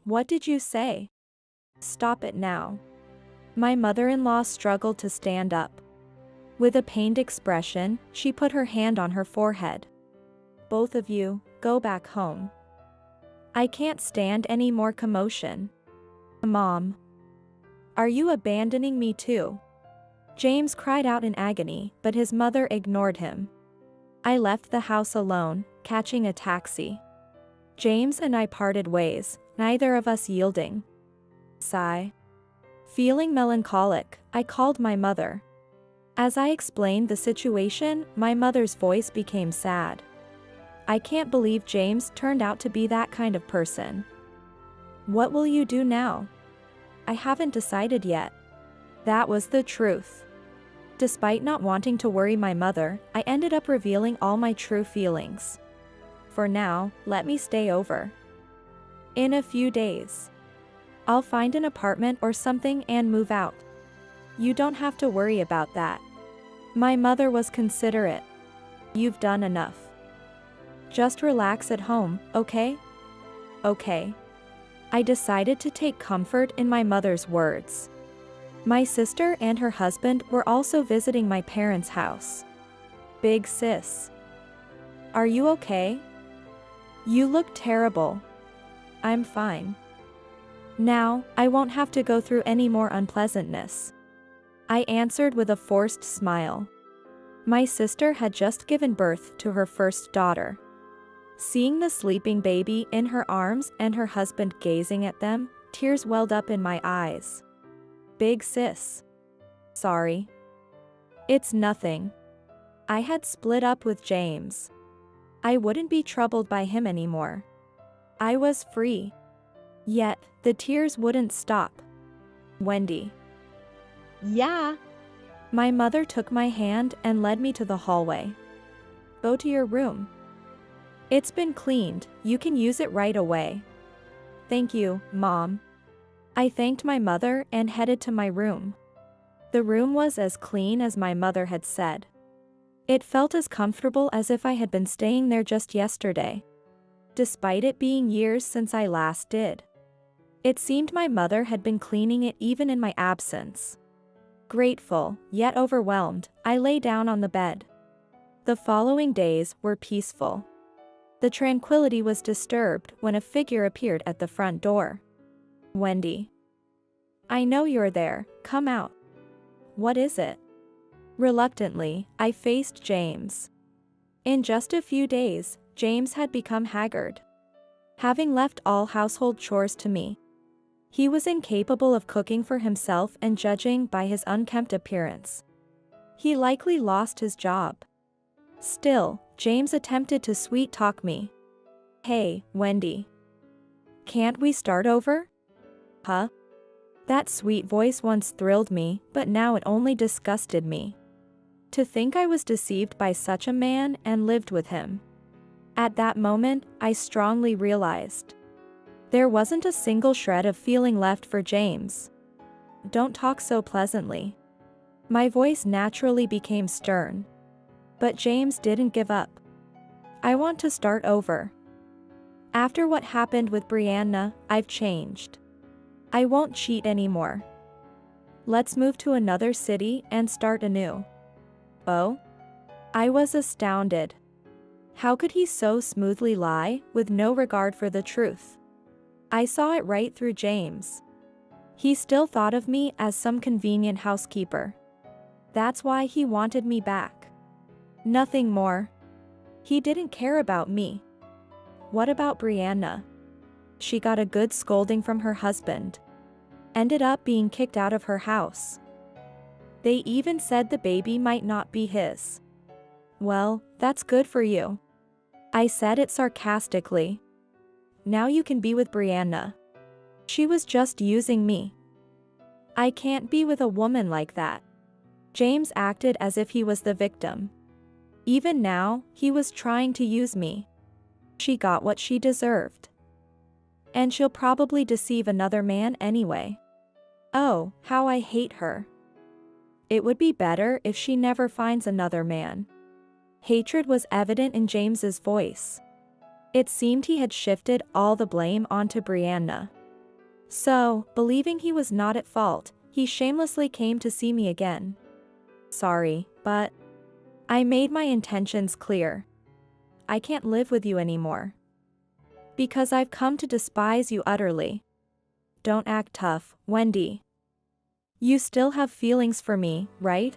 What did you say? Stop it now. My mother-in-law struggled to stand up. With a pained expression, she put her hand on her forehead. Both of you, go back home. I can't stand any more commotion. Mom. Are you abandoning me too? James cried out in agony, but his mother ignored him. I left the house alone, catching a taxi. James and I parted ways, neither of us yielding. Sigh. Feeling melancholic, I called my mother. As I explained the situation, my mother's voice became sad. I can't believe James turned out to be that kind of person. What will you do now? I haven't decided yet. That was the truth. Despite not wanting to worry my mother, I ended up revealing all my true feelings. For now, let me stay over. In a few days. I'll find an apartment or something and move out. You don't have to worry about that. My mother was considerate. You've done enough. Just relax at home, okay? Okay. I decided to take comfort in my mother's words. My sister and her husband were also visiting my parents' house. Big sis. Are you okay? You look terrible. I'm fine. Now, I won't have to go through any more unpleasantness. I answered with a forced smile. My sister had just given birth to her first daughter. Seeing the sleeping baby in her arms and her husband gazing at them, tears welled up in my eyes. Big sis. Sorry. It's nothing. I had split up with James. I wouldn't be troubled by him anymore. I was free. Yet, the tears wouldn't stop. Wendy. Yeah. My mother took my hand and led me to the hallway. Go to your room. It's been cleaned, you can use it right away. Thank you, Mom. I thanked my mother and headed to my room. The room was as clean as my mother had said. It felt as comfortable as if I had been staying there just yesterday. Despite it being years since I last did. It seemed my mother had been cleaning it even in my absence. Grateful, yet overwhelmed, I lay down on the bed. The following days were peaceful. The tranquility was disturbed when a figure appeared at the front door. Wendy. I know you're there, come out. What is it? Reluctantly, I faced James. In just a few days, James had become haggard. Having left all household chores to me. He was incapable of cooking for himself, and judging by his unkempt appearance, he likely lost his job. Still, James attempted to sweet-talk me. Hey, Wendy. Can't we start over? Huh? That sweet voice once thrilled me, but now it only disgusted me. To think I was deceived by such a man and lived with him. At that moment, I strongly realized. There wasn't a single shred of feeling left for James. Don't talk so pleasantly. My voice naturally became stern. But James didn't give up. I want to start over. After what happened with Brianna, I've changed. I won't cheat anymore. Let's move to another city and start anew. Oh? I was astounded. How could he so smoothly lie, with no regard for the truth? I saw it right through James. He still thought of me as some convenient housekeeper. That's why he wanted me back. Nothing more. He didn't care about me. What about Brianna? She got a good scolding from her husband. Ended up being kicked out of her house. They even said the baby might not be his. Well, that's good for you. I said it sarcastically. Now you can be with Brianna. She was just using me. I can't be with a woman like that. James acted as if he was the victim. Even now, he was trying to use me. She got what she deserved. And she'll probably deceive another man anyway. Oh, how I hate her. It would be better if she never finds another man. Hatred was evident in James's voice. It seemed he had shifted all the blame onto Brianna. So, believing he was not at fault, he shamelessly came to see me again. Sorry, but I made my intentions clear. I can't live with you anymore. Because I've come to despise you utterly. Don't act tough, Wendy. You still have feelings for me, right?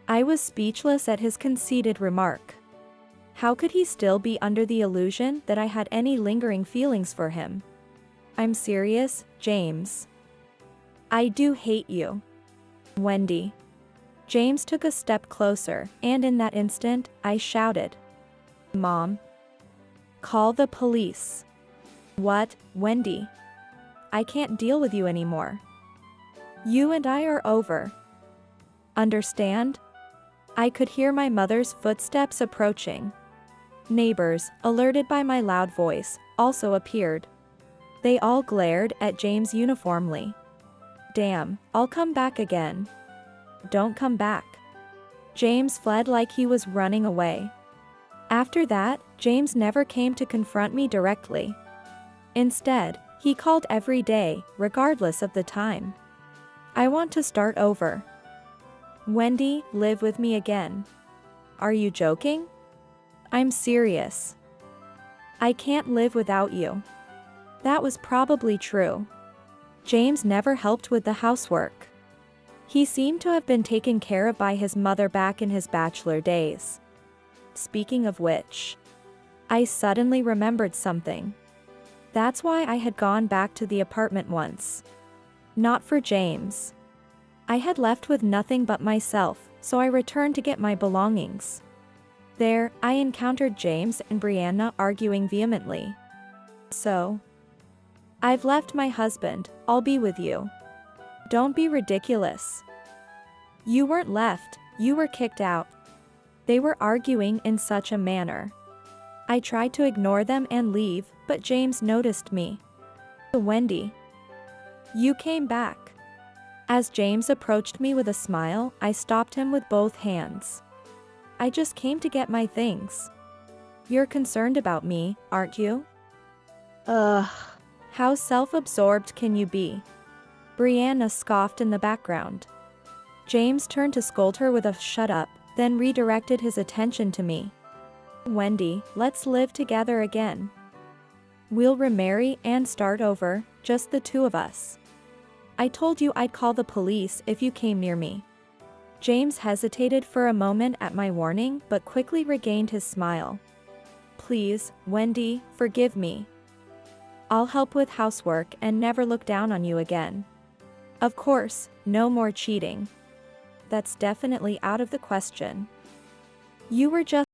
I was speechless at his conceited remark. How could he still be under the illusion that I had any lingering feelings for him? I'm serious, James. I do hate you. Wendy. James took a step closer, and in that instant, I shouted. Mom. Call the police. What, Wendy? I can't deal with you anymore. You and I are over. Understand? I could hear my mother's footsteps approaching. Neighbors, alerted by my loud voice, also appeared. They all glared at James uniformly. Damn, I'll come back again. Don't come back. James fled like he was running away. After that, James never came to confront me directly. Instead, he called every day, regardless of the time. I want to start over. Wendy, live with me again. Are you joking? I'm serious. I can't live without you. That was probably true. James never helped with the housework. He seemed to have been taken care of by his mother back in his bachelor days. Speaking of which, I suddenly remembered something. That's why I had gone back to the apartment once. Not for James. I had left with nothing but myself, so I returned to get my belongings. There, I encountered James and Brianna arguing vehemently. So, I've left my husband, I'll be with you. Don't be ridiculous. You weren't left, you were kicked out. They were arguing in such a manner. I tried to ignore them and leave, but James noticed me. Wendy. You came back. As James approached me with a smile, I stopped him with both hands. I just came to get my things. You're concerned about me, aren't you? How self-absorbed can you be? Brianna scoffed in the background. James turned to scold her with a shut up, then redirected his attention to me. Wendy, let's live together again. We'll remarry and start over, just the two of us. I told you I'd call the police if you came near me. James hesitated for a moment at my warning but quickly regained his smile. Please, Wendy, forgive me. I'll help with housework and never look down on you again. Of course, no more cheating. That's definitely out of the question. You were just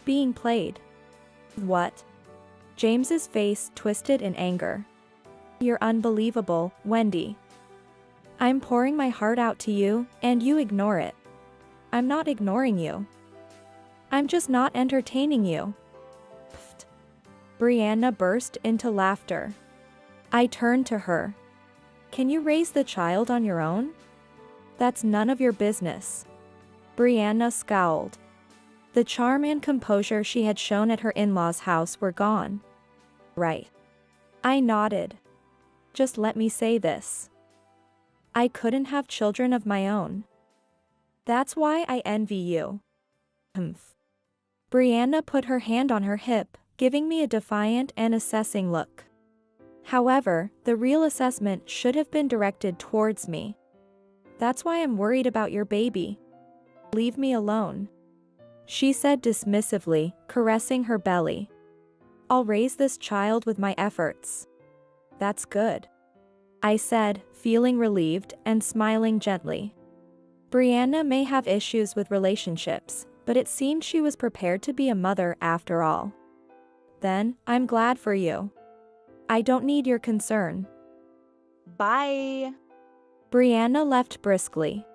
being played. What? James's face twisted in anger. You're unbelievable, Wendy. I'm pouring my heart out to you, and you ignore it. I'm not ignoring you. I'm just not entertaining you. Pfft. Brianna burst into laughter. I turned to her. Can you raise the child on your own? That's none of your business. Brianna scowled. The charm and composure she had shown at her in-laws' house were gone. Right. I nodded. Just let me say this. I couldn't have children of my own. That's why I envy you. Humph. Brianna put her hand on her hip, giving me a defiant and assessing look. However, the real assessment should have been directed towards me. That's why I'm worried about your baby. Leave me alone. She said dismissively, caressing her belly. I'll raise this child with my efforts. That's good. I said, feeling relieved and smiling gently. Brianna may have issues with relationships, but it seemed she was prepared to be a mother after all. Then, I'm glad for you. I don't need your concern. Bye. Brianna left briskly.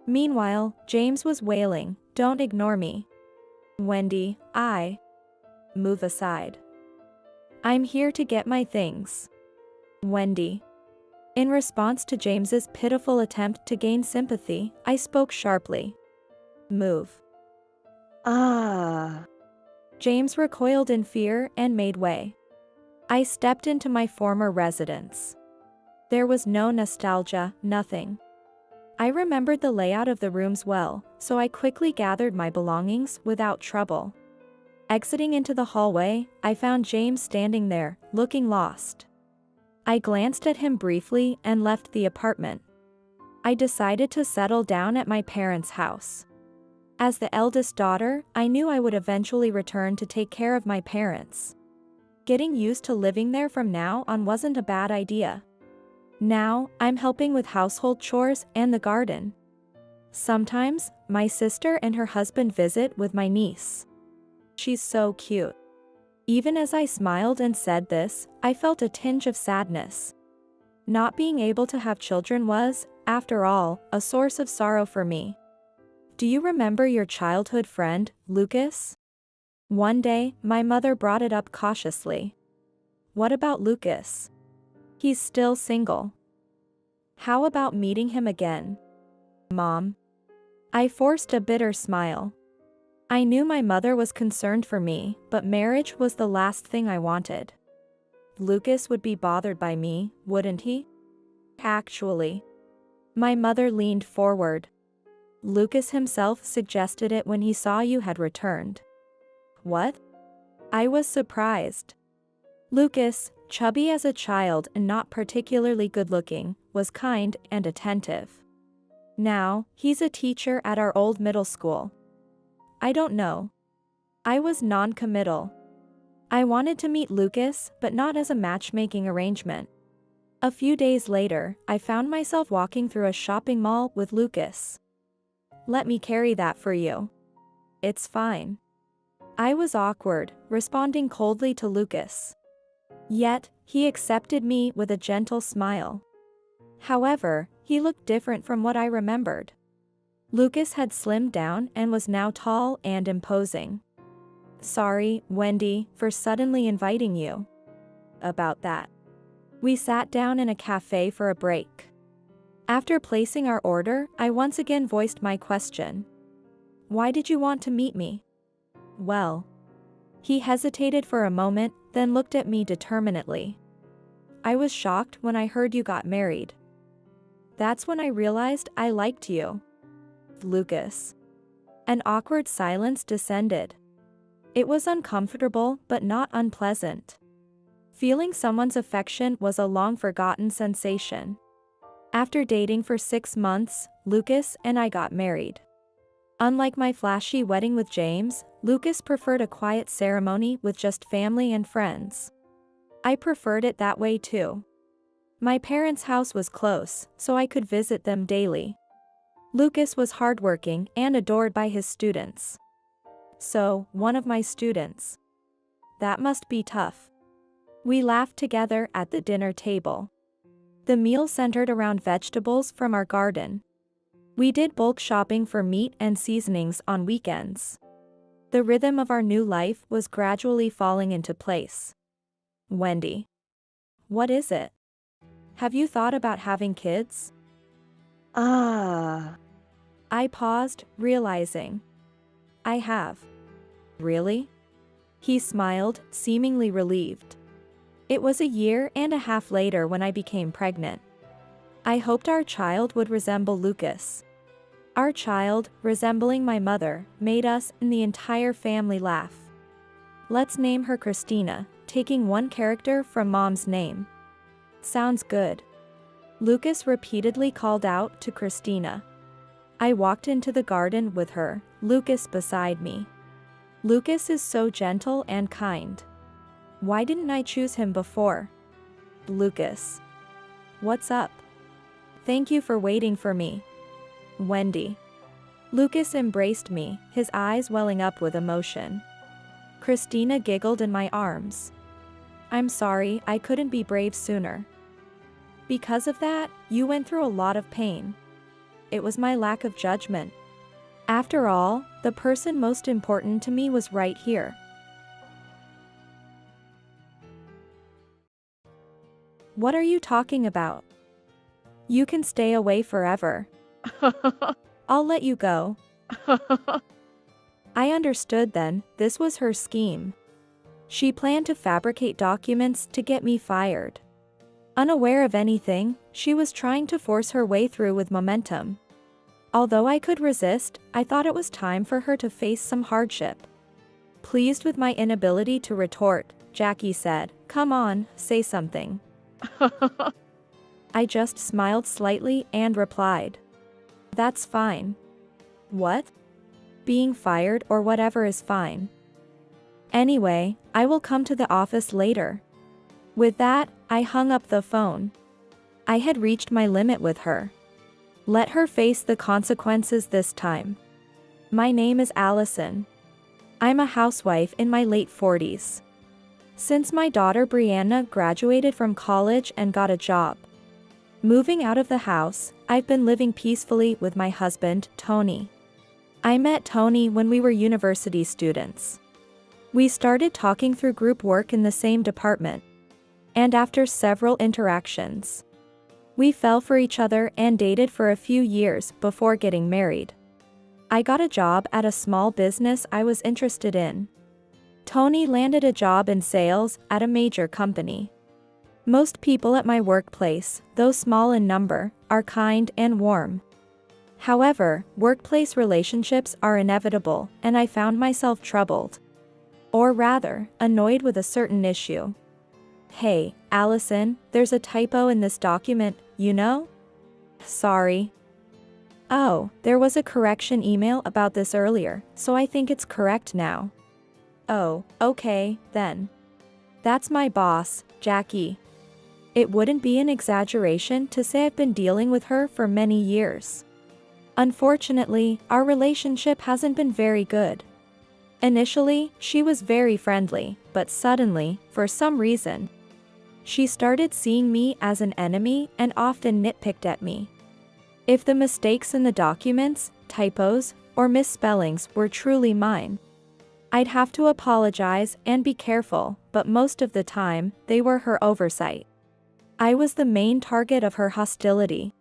Meanwhile, James was wailing, "Don't ignore me. Wendy, move aside. I'm here to get my things. Wendy." In response to James's pitiful attempt to gain sympathy, I spoke sharply. Move. James recoiled in fear and made way. I stepped into my former residence. There was no nostalgia, nothing. I remembered the layout of the rooms well, so I quickly gathered my belongings without trouble. Exiting into the hallway, I found James standing there, looking lost. I glanced at him briefly and left the apartment. I decided to settle down at my parents' house. As the eldest daughter, I knew I would eventually return to take care of my parents. Getting used to living there from now on wasn't a bad idea. Now, I'm helping with household chores and the garden. Sometimes, my sister and her husband visit with my niece. She's so cute. Even as I smiled and said this, I felt a tinge of sadness. Not being able to have children was, after all, a source of sorrow for me. Do you remember your childhood friend, Lucas? One day, my mother brought it up cautiously. What about Lucas? He's still single. How about meeting him again? Mom. I forced a bitter smile. I knew my mother was concerned for me, but marriage was the last thing I wanted. Lucas would be bothered by me, wouldn't he? Actually. My mother leaned forward. Lucas himself suggested it when he saw you had returned. What? I was surprised. Lucas, chubby as a child and not particularly good-looking, was kind and attentive. Now, he's a teacher at our old middle school. I don't know. I was non-committal. I wanted to meet Lucas, but not as a matchmaking arrangement. A few days later, I found myself walking through a shopping mall with Lucas. Let me carry that for you. It's fine. I was awkward, responding coldly to Lucas. Yet, he accepted me with a gentle smile. However, he looked different from what I remembered. Lucas had slimmed down and was now tall and imposing. Sorry, Wendy, for suddenly inviting you. About that. We sat down in a cafe for a break. After placing our order, I once again voiced my question. Why did you want to meet me? Well. He hesitated for a moment, then looked at me determinedly. I was shocked when I heard you got married. That's when I realized I liked you. Lucas. An awkward silence descended. It was uncomfortable but not unpleasant. Feeling someone's affection was a long-forgotten sensation. After dating for 6 months, Lucas and I got married. Unlike my flashy wedding with James, Lucas preferred a quiet ceremony with just family and friends. I preferred it that way too. My parents' house was close, so I could visit them daily. Lucas was hardworking and adored by his students. So, one of my students. That must be tough. We laughed together at the dinner table. The meal centered around vegetables from our garden. We did bulk shopping for meat and seasonings on weekends. The rhythm of our new life was gradually falling into place. Wendy. What is it? Have you thought about having kids? Ah. I paused, realizing. I have. Really? He smiled, seemingly relieved. It was a year and a half later when I became pregnant. I hoped our child would resemble Lucas. Our child, resembling my mother, made us and the entire family laugh. Let's name her Christina, taking one character from Mom's name. Sounds good. Lucas repeatedly called out to Christina. I walked into the garden with her, Lucas beside me. Lucas is so gentle and kind. Why didn't I choose him before? Lucas. What's up? Thank you for waiting for me. Wendy. Lucas embraced me, his eyes welling up with emotion. Christina giggled in my arms. I'm sorry, I couldn't be brave sooner. Because of that, you went through a lot of pain. It was my lack of judgment. After all, the person most important to me was right here. What are you talking about? You can stay away forever. I'll let you go. I understood then, this was her scheme. She planned to fabricate documents to get me fired. Unaware of anything, she was trying to force her way through with momentum. Although I could resist, I thought it was time for her to face some hardship. Pleased with my inability to retort, Jackie said, "Come on, say something." I just smiled slightly and replied, "That's fine." What? Being fired or whatever is fine. Anyway, I will come to the office later. With that, I hung up the phone. I had reached my limit with her. Let her face the consequences this time. My name is Allison. I'm a housewife in my late 40s. Since my daughter Brianna graduated from college and got a job. Moving out of the house, I've been living peacefully with my husband, Tony. I met Tony when we were university students. We started talking through group work in the same department. And after several interactions, we fell for each other and dated for a few years before getting married. I got a job at a small business I was interested in. Tony landed a job in sales at a major company. Most people at my workplace, though small in number, are kind and warm. However, workplace relationships are inevitable, and I found myself troubled. Or rather, annoyed with a certain issue. Hey, Allison, there's a typo in this document, you know? Sorry. Oh, there was a correction email about this earlier, so I think it's correct now. Oh, okay, then. That's my boss, Jackie. It wouldn't be an exaggeration to say I've been dealing with her for many years. Unfortunately, our relationship hasn't been very good. Initially, she was very friendly, but suddenly, for some reason, she started seeing me as an enemy and often nitpicked at me. If the mistakes in the documents, typos, or misspellings were truly mine, I'd have to apologize and be careful, but most of the time, they were her oversight. I was the main target of her hostility.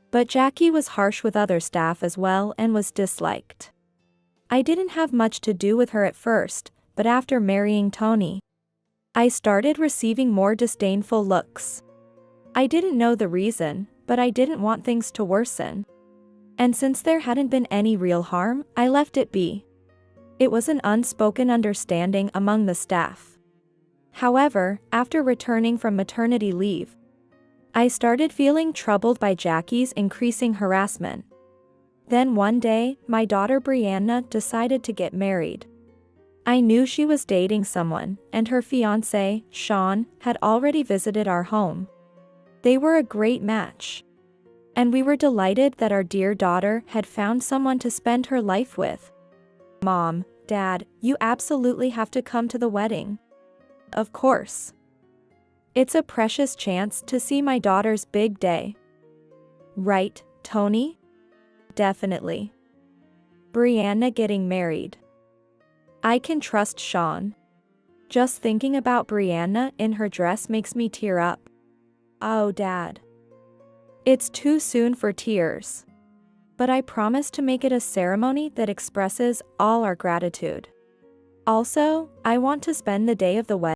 But Jackie was harsh with other staff as well and was disliked. I didn't have much to do with her at first, but after marrying Tony, I started receiving more disdainful looks. I didn't know the reason, but I didn't want things to worsen. And since there hadn't been any real harm, I left it be. It was an unspoken understanding among the staff. However, after returning from maternity leave, I started feeling troubled by Jackie's increasing harassment. Then one day, my daughter Brianna decided to get married. I knew she was dating someone, and her fiancé, Sean, had already visited our home. They were a great match. And we were delighted that our dear daughter had found someone to spend her life with. Mom, Dad, you absolutely have to come to the wedding. Of course. It's a precious chance to see my daughter's big day. Right, Tony? Definitely. Brianna getting married. I can trust Sean. Just thinking about Brianna in her dress makes me tear up. Oh, Dad. It's too soon for tears. But I promise to make it a ceremony that expresses all our gratitude. Also, I want to spend the day of the wedding.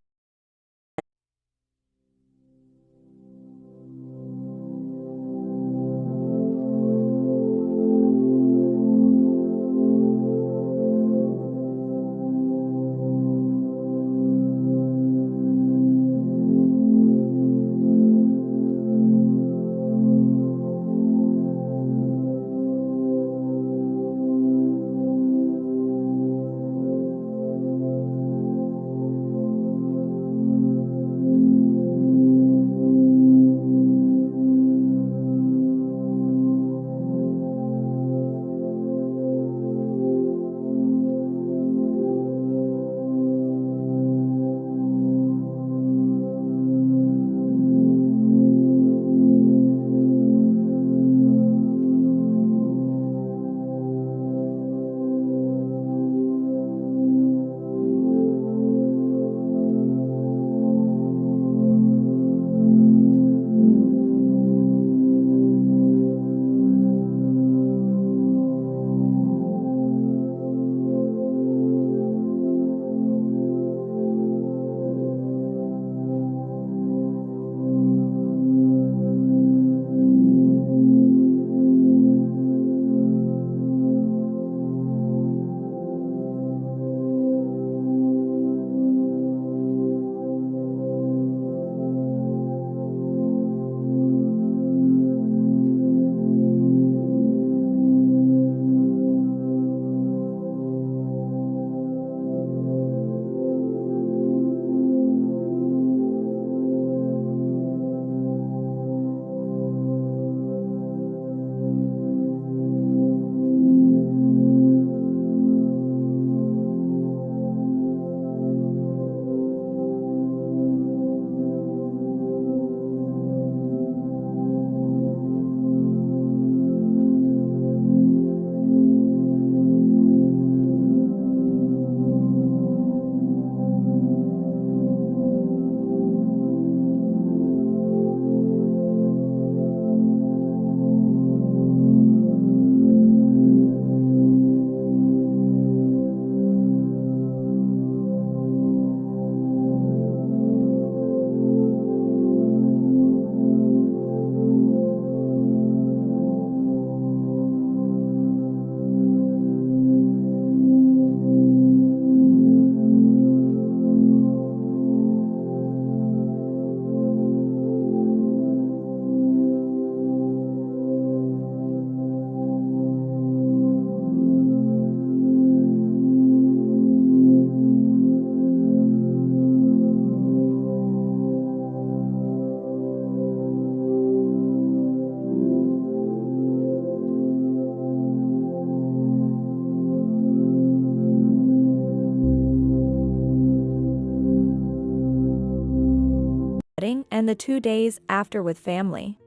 And the 2 days after with family.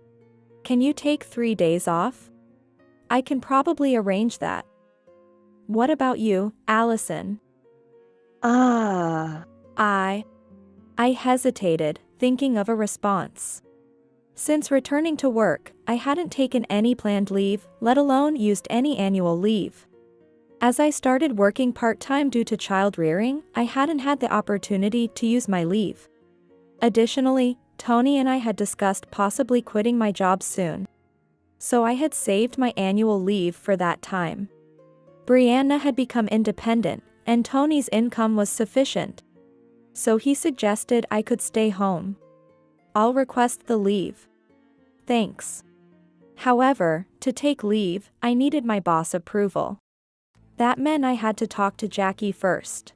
Can you take 3 days off? I can probably arrange that. What about you, Allison? Ah. I hesitated, thinking of a response. Since returning to work, I hadn't taken any planned leave, let alone used any annual leave. As I started working part-time due to child rearing, I hadn't had the opportunity to use my leave. Additionally, Tony and I had discussed possibly quitting my job soon. So I had saved my annual leave for that time. Brianna had become independent, and Tony's income was sufficient. So he suggested I could stay home. I'll request the leave. Thanks. However, to take leave, I needed my boss approval. That meant I had to talk to Jackie first.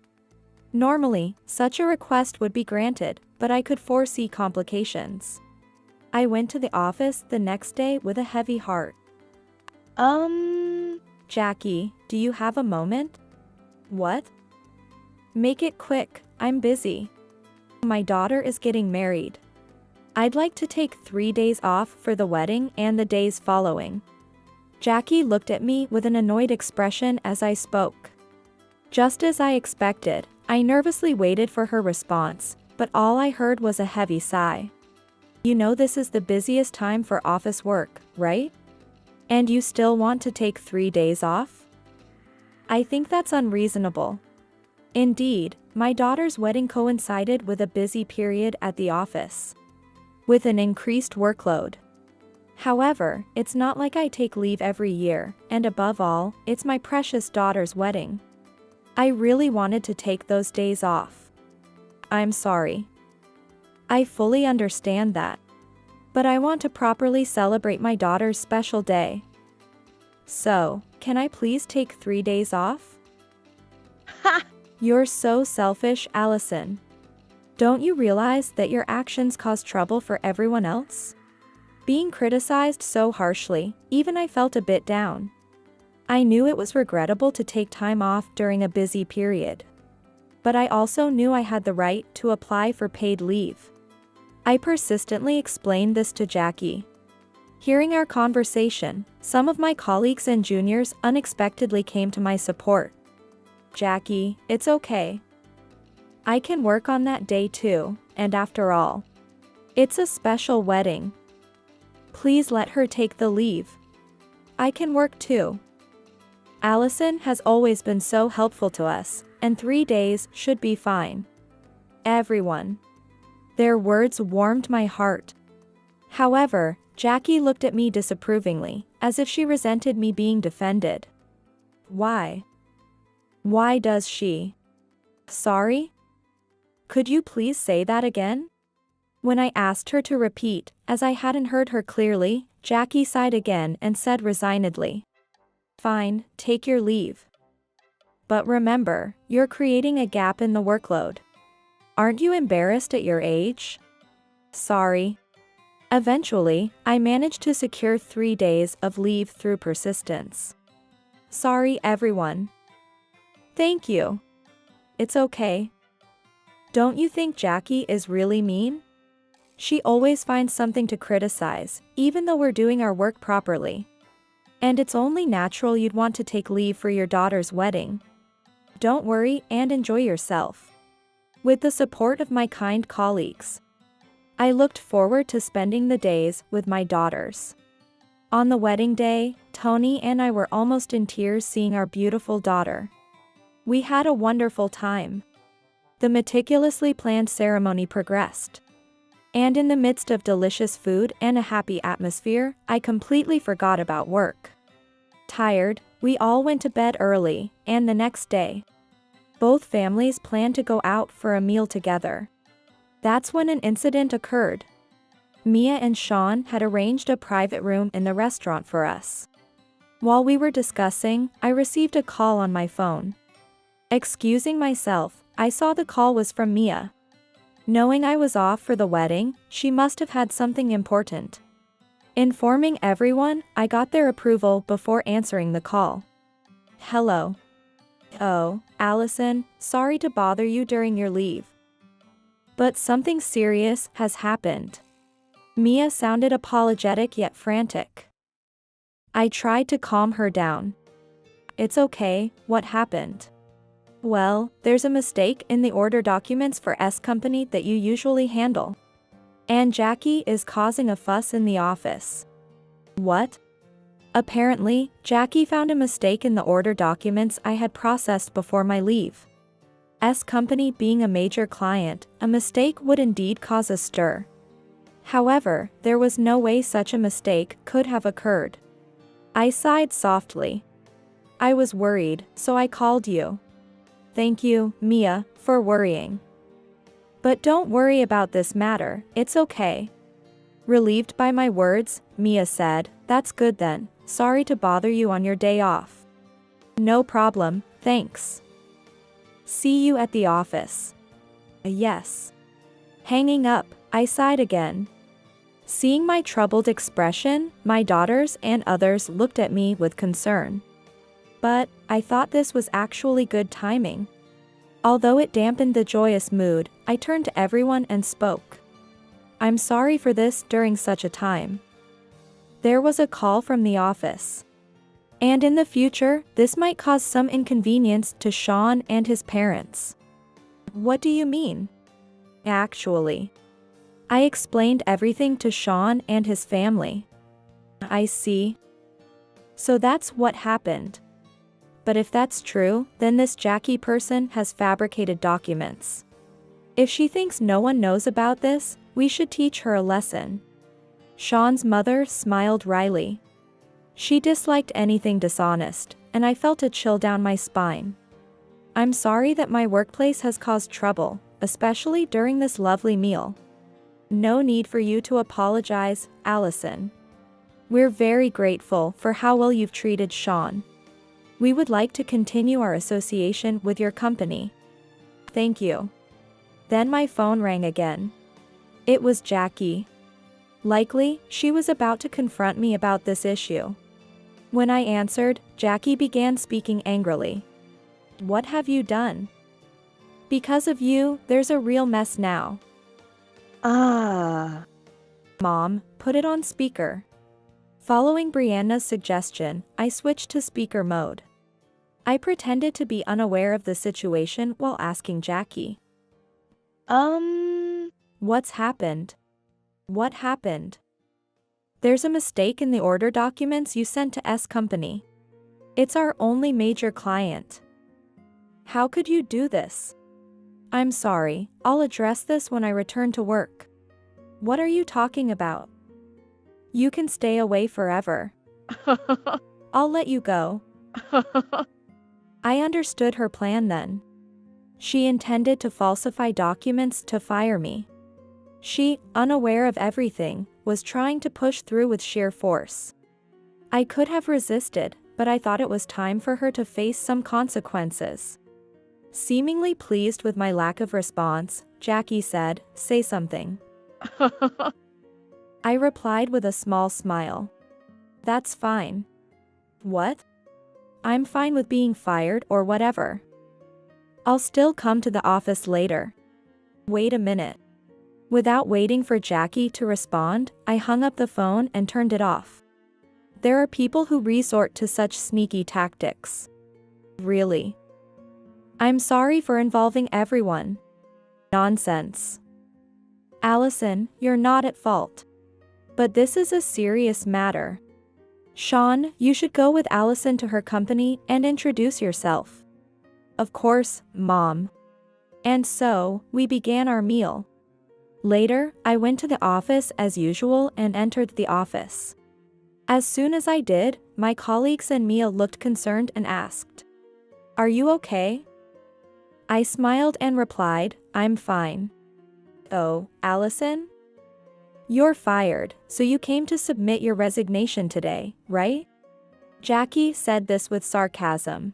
Normally, such a request would be granted, but I could foresee complications. I went to the office the next day with a heavy heart. Jackie, do you have a moment? What? Make it quick, I'm busy. My daughter is getting married. I'd like to take 3 days off for the wedding and the days following. Jackie looked at me with an annoyed expression as I spoke. Just as I expected, I nervously waited for her response, but all I heard was a heavy sigh. You know this is the busiest time for office work, right? And you still want to take 3 days off? I think that's unreasonable. Indeed, my daughter's wedding coincided with a busy period at the office, with an increased workload. However, it's not like I take leave every year, and above all, it's my precious daughter's wedding. I really wanted to take those days off. I'm sorry. I fully understand that. But I want to properly celebrate my daughter's special day. So, can I please take 3 days off? Ha! You're so selfish, Allison. Don't you realize that your actions cause trouble for everyone else? Being criticized so harshly, even I felt a bit down. I knew it was regrettable to take time off during a busy period. But I also knew I had the right to apply for paid leave. I persistently explained this to Jackie. Hearing our conversation, some of my colleagues and juniors unexpectedly came to my support. Jackie, it's okay. I can work on that day too, and after all, it's a special wedding. Please let her take the leave. I can work too. Allison has always been so helpful to us, and 3 days should be fine. Everyone. Their words warmed my heart. However, Jackie looked at me disapprovingly, as if she resented me being defended. Why? Why does she? Sorry? Could you please say that again? When I asked her to repeat, as I hadn't heard her clearly, Jackie sighed again and said resignedly, Fine, take your leave. But remember, you're creating a gap in the workload. Aren't you embarrassed at your age? Sorry. Eventually, I managed to secure 3 days of leave through persistence. Sorry, everyone. Thank you. It's okay. Don't you think Jackie is really mean? She always finds something to criticize, even though we're doing our work properly. And it's only natural you'd want to take leave for your daughter's wedding. Don't worry and enjoy yourself. With the support of my kind colleagues, I looked forward to spending the days with my daughters. On the wedding day, Tony and I were almost in tears seeing our beautiful daughter. We had a wonderful time. The meticulously planned ceremony progressed. And in the midst of delicious food and a happy atmosphere, I completely forgot about work. Tired, we all went to bed early, and the next day, both families planned to go out for a meal together. That's when an incident occurred. Mia and Sean had arranged a private room in the restaurant for us. While we were discussing, I received a call on my phone. Excusing myself, I saw the call was from Mia. Knowing I was off for the wedding, she must have had something important. Informing everyone, I got their approval before answering the call. Hello. Oh, Allison, sorry to bother you during your leave. But something serious has happened. Mia sounded apologetic yet frantic. I tried to calm her down. It's okay, what happened? Well, there's a mistake in the order documents for S Company that you usually handle. And Jackie is causing a fuss in the office. What? Apparently, Jackie found a mistake in the order documents I had processed before my leave. S Company being a major client, a mistake would indeed cause a stir. However, there was no way such a mistake could have occurred. I sighed softly. I was worried, so I called you. Thank you, Mia, for worrying. But don't worry about this matter, it's okay. Relieved by my words, Mia said, That's good then, sorry to bother you on your day off. No problem, thanks. See you at the office. Yes. Hanging up, I sighed again. Seeing my troubled expression, my daughters and others looked at me with concern. But I thought this was actually good timing. Although it dampened the joyous mood, I turned to everyone and spoke. I'm sorry for this during such a time. There was a call from the office. And in the future, this might cause some inconvenience to Sean and his parents. What do you mean? Actually, I explained everything to Sean and his family. I see. So that's what happened. But if that's true, then this Jackie person has fabricated documents. If she thinks no one knows about this, we should teach her a lesson. Sean's mother smiled wryly. She disliked anything dishonest, and I felt a chill down my spine. I'm sorry that my workplace has caused trouble, especially during this lovely meal. No need for you to apologize, Allison. We're very grateful for how well you've treated Sean. We would like to continue our association with your company. Thank you. Then my phone rang again. It was Jackie. Likely, she was about to confront me about this issue. When I answered, Jackie began speaking angrily. What have you done? Because of you, there's a real mess now. Ah. Mom, put it on speaker. Following Brianna's suggestion, I switched to speaker mode. I pretended to be unaware of the situation while asking Jackie. What's happened? What happened? There's a mistake in the order documents you sent to S Company. It's our only major client. How could you do this? I'm sorry, I'll address this when I return to work. What are you talking about? You can stay away forever. I'll let you go. I understood her plan then. She intended to falsify documents to fire me. She, unaware of everything, was trying to push through with sheer force. I could have resisted, but I thought it was time for her to face some consequences. Seemingly pleased with my lack of response, Jackie said, "Say something." I replied with a small smile. That's fine. What? I'm fine with being fired or whatever. I'll still come to the office later. Wait a minute. Without waiting for Jackie to respond, I hung up the phone and turned it off. There are people who resort to such sneaky tactics. Really? I'm sorry for involving everyone. Nonsense. Allison, you're not at fault. But this is a serious matter. Sean, you should go with Allison to her company and introduce yourself. Of course, Mom. And so, we began our meal. Later, I went to the office as usual and entered the office. As soon as I did, my colleagues and Mia looked concerned and asked, "Are you okay?" I smiled and replied, "I'm fine." Oh, Allison? You're fired, so you came to submit your resignation today, right? Jackie said this with sarcasm.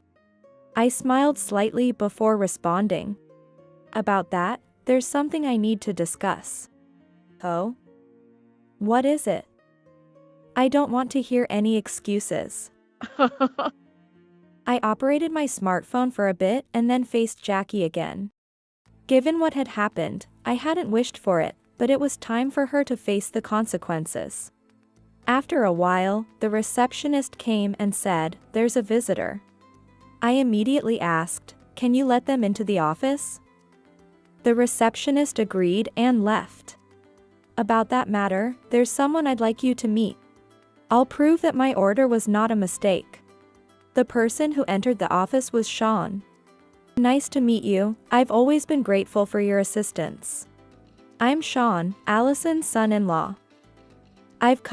I smiled slightly before responding. About that, there's something I need to discuss. Oh? What is it? I don't want to hear any excuses. I operated my smartphone for a bit and then faced Jackie again. Given what had happened, I hadn't wished for it, but it was time for her to face the consequences. After a while, the receptionist came and said, "There's a visitor." I immediately asked, "Can you let them into the office?" The receptionist agreed and left. About that matter, there's someone I'd like you to meet. I'll prove that my order was not a mistake. The person who entered the office was Sean. Nice to meet you, I've always been grateful for your assistance. I'm Sean, Allison's son-in-law. I've come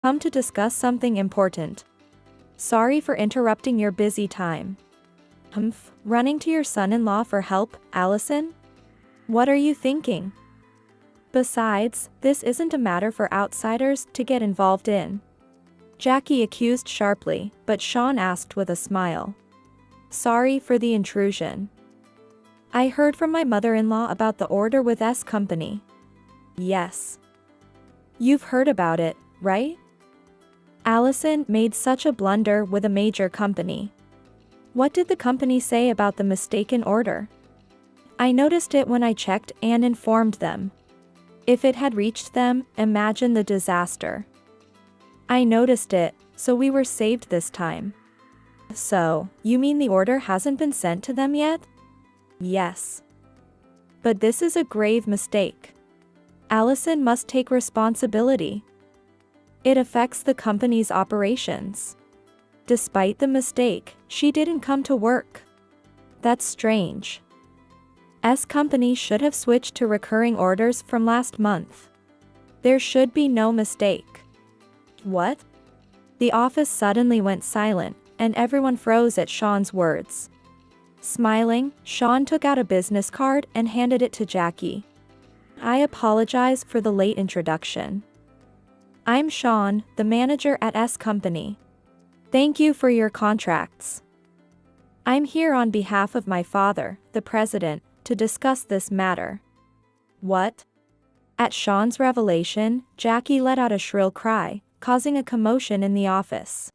Come to discuss something important. Sorry for interrupting your busy time. Humph, running to your son-in-law for help, Allison? What are you thinking? Besides, this isn't a matter for outsiders to get involved in. Jackie accused sharply, but Sean asked with a smile. Sorry for the intrusion. I heard from my mother-in-law about the order with S Company. Yes. You've heard about it, right? Allison made such a blunder with a major company. What did the company say about the mistaken order? I noticed it when I checked and informed them. If it had reached them, imagine the disaster. I noticed it, so we were saved this time. So, you mean the order hasn't been sent to them yet? Yes. But this is a grave mistake. Allison must take responsibility. It affects the company's operations. Despite the mistake, she didn't come to work. That's strange. S Company should have switched to recurring orders from last month. There should be no mistake. What? The office suddenly went silent, and everyone froze at Sean's words. Smiling, Sean took out a business card and handed it to Jackie. I apologize for the late introduction. I'm Sean, the manager at S Company. Thank you for your contracts. I'm here on behalf of my father, the president, to discuss this matter. What? At Sean's revelation, Jackie let out a shrill cry, causing a commotion in the office.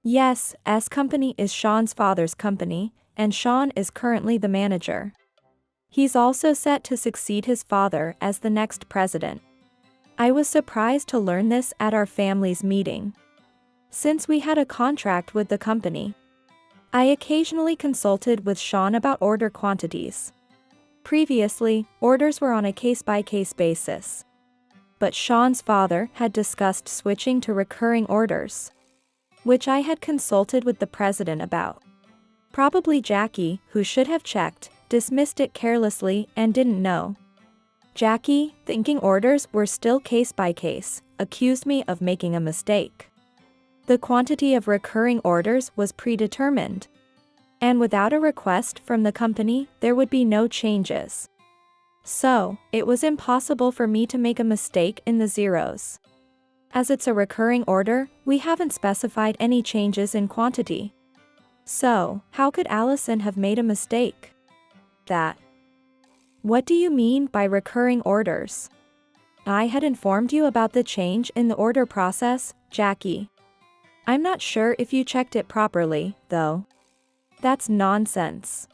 Yes, S Company is Sean's father's company, and Sean is currently the manager. He's also set to succeed his father as the next president. I was surprised to learn this at our family's meeting. Since we had a contract with the company, I occasionally consulted with Sean about order quantities. Previously, orders were on a case-by-case basis. But Sean's father had discussed switching to recurring orders, which I had consulted with the president about. Probably Jackie, who should have checked, dismissed it carelessly and didn't know. Jackie, thinking orders were still case-by-case, accused me of making a mistake. The quantity of recurring orders was predetermined. And without a request from the company, there would be no changes. So, it was impossible for me to make a mistake in the zeros. As it's a recurring order, we haven't specified any changes in quantity. So, how could Allison have made a mistake? That. What do you mean by recurring orders? I had informed you about the change in the order process, Jackie. I'm not sure if you checked it properly, though. That's nonsense.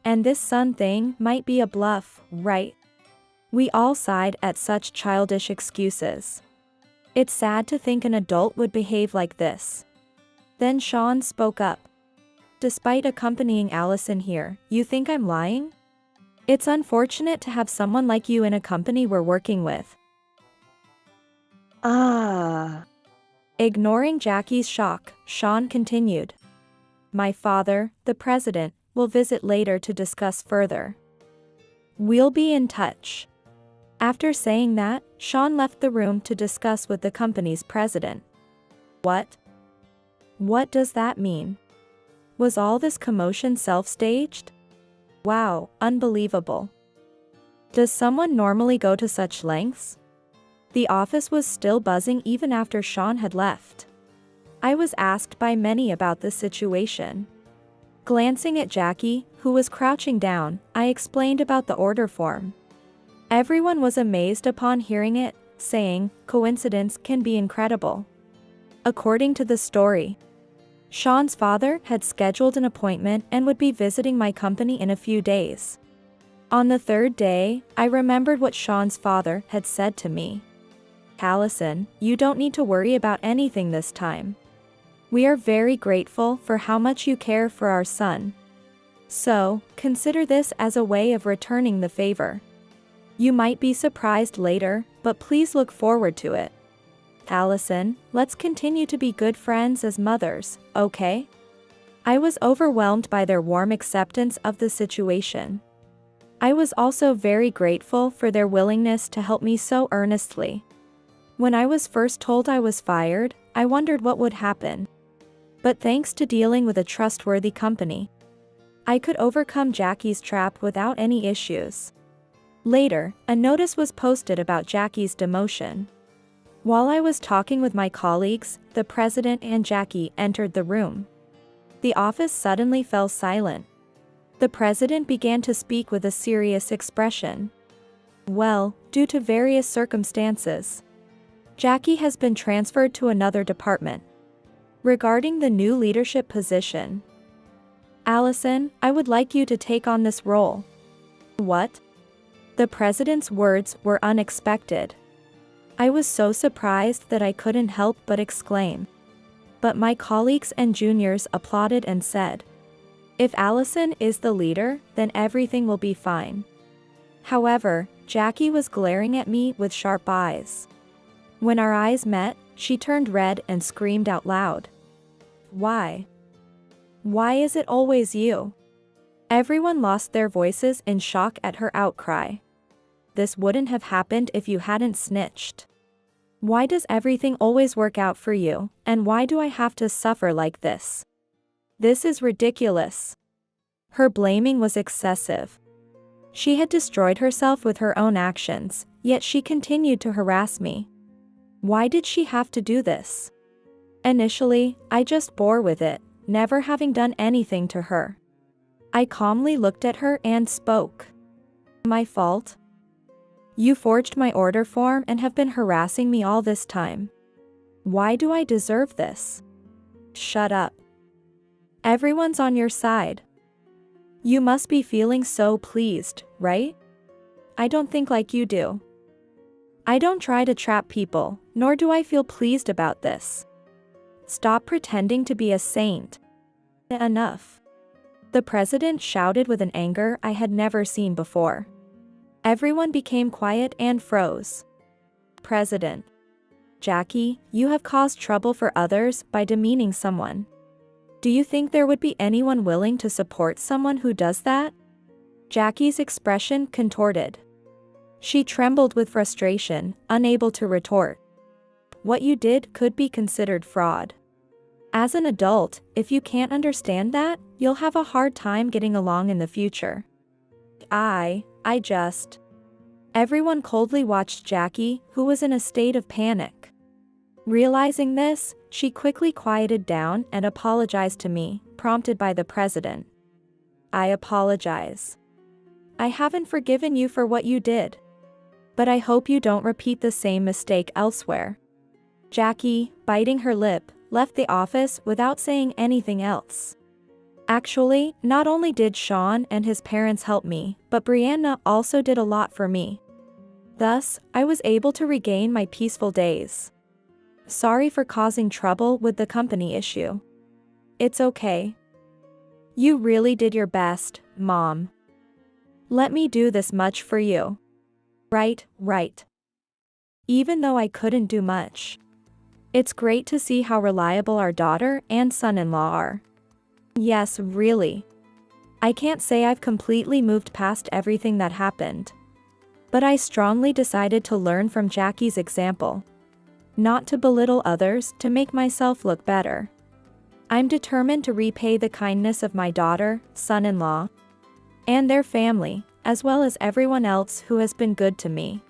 And this son thing might be a bluff, right? We all sighed at such childish excuses. It's sad to think an adult would behave like this. Then Sean spoke up. Despite accompanying Allison here, you think I'm lying? It's unfortunate to have someone like you in a company we're working with. Ignoring Jackie's shock, Sean continued. My father, the president, will visit later to discuss further. We'll be in touch. After saying that, Sean left the room to discuss with the company's president. What? What does that mean? Was all this commotion self-staged? Wow, unbelievable. Does someone normally go to such lengths? The office was still buzzing even after Sean had left. I was asked by many about this situation. Glancing at Jackie, who was crouching down, I explained about the order form. Everyone was amazed upon hearing it, saying, coincidence can be incredible. According to the story, Sean's father had scheduled an appointment and would be visiting my company in a few days. On the third day, I remembered what Sean's father had said to me. Allison, you don't need to worry about anything this time. We are very grateful for how much you care for our son. So, consider this as a way of returning the favor. You might be surprised later, but please look forward to it. Allison, let's continue to be good friends as mothers, okay? I was overwhelmed by their warm acceptance of the situation. I was also very grateful for their willingness to help me so earnestly. When I was first told I was fired, I wondered what would happen. But thanks to dealing with a trustworthy company, I could overcome Jackie's trap without any issues. Later, a notice was posted about Jackie's demotion. While I was talking with my colleagues, the president and Jackie entered the room. The office suddenly fell silent. The president began to speak with a serious expression. Well, due to various circumstances, Jackie has been transferred to another department. Regarding the new leadership position, Allison, I would like you to take on this role. What? The president's words were unexpected. I was so surprised that I couldn't help but exclaim. But my colleagues and juniors applauded and said, "If Allison is the leader, then everything will be fine." However, Jackie was glaring at me with sharp eyes. When our eyes met, she turned red and screamed out loud. "Why? Why is it always you?" Everyone lost their voices in shock at her outcry. This wouldn't have happened if you hadn't snitched. Why does everything always work out for you, and why do I have to suffer like this? This is ridiculous. Her blaming was excessive. She had destroyed herself with her own actions, yet she continued to harass me. Why did she have to do this? Initially, I just bore with it, never having done anything to her. I calmly looked at her and spoke. "My fault? You forged my order form and have been harassing me all this time. Why do I deserve this?" "Shut up. Everyone's on your side. You must be feeling so pleased, right? I don't think like you do. I don't try to trap people, nor do I feel pleased about this. Stop pretending to be a saint. Enough." The president shouted with an anger I had never seen before. Everyone became quiet and froze. "President. Jackie, you have caused trouble for others by demeaning someone. Do you think there would be anyone willing to support someone who does that?" Jackie's expression contorted. She trembled with frustration, unable to retort. "What you did could be considered fraud. As an adult, if you can't understand that, you'll have a hard time getting along in the future." I just... Everyone coldly watched Jackie, who was in a state of panic. Realizing this, she quickly quieted down and apologized to me, prompted by the president. "I apologize. I haven't forgiven you for what you did. But I hope you don't repeat the same mistake elsewhere." Jackie, biting her lip, left the office without saying anything else. Actually, not only did Sean and his parents help me, but Brianna also did a lot for me. Thus, I was able to regain my peaceful days. Sorry for causing trouble with the company issue. It's okay. You really did your best, Mom. Let me do this much for you. Right. Even though I couldn't do much. It's great to see how reliable our daughter and son-in-law are. Yes, really. I can't say I've completely moved past everything that happened. But I strongly decided to learn from Jackie's example. Not to belittle others, to make myself look better. I'm determined to repay the kindness of my daughter, son-in-law, and their family, as well as everyone else who has been good to me.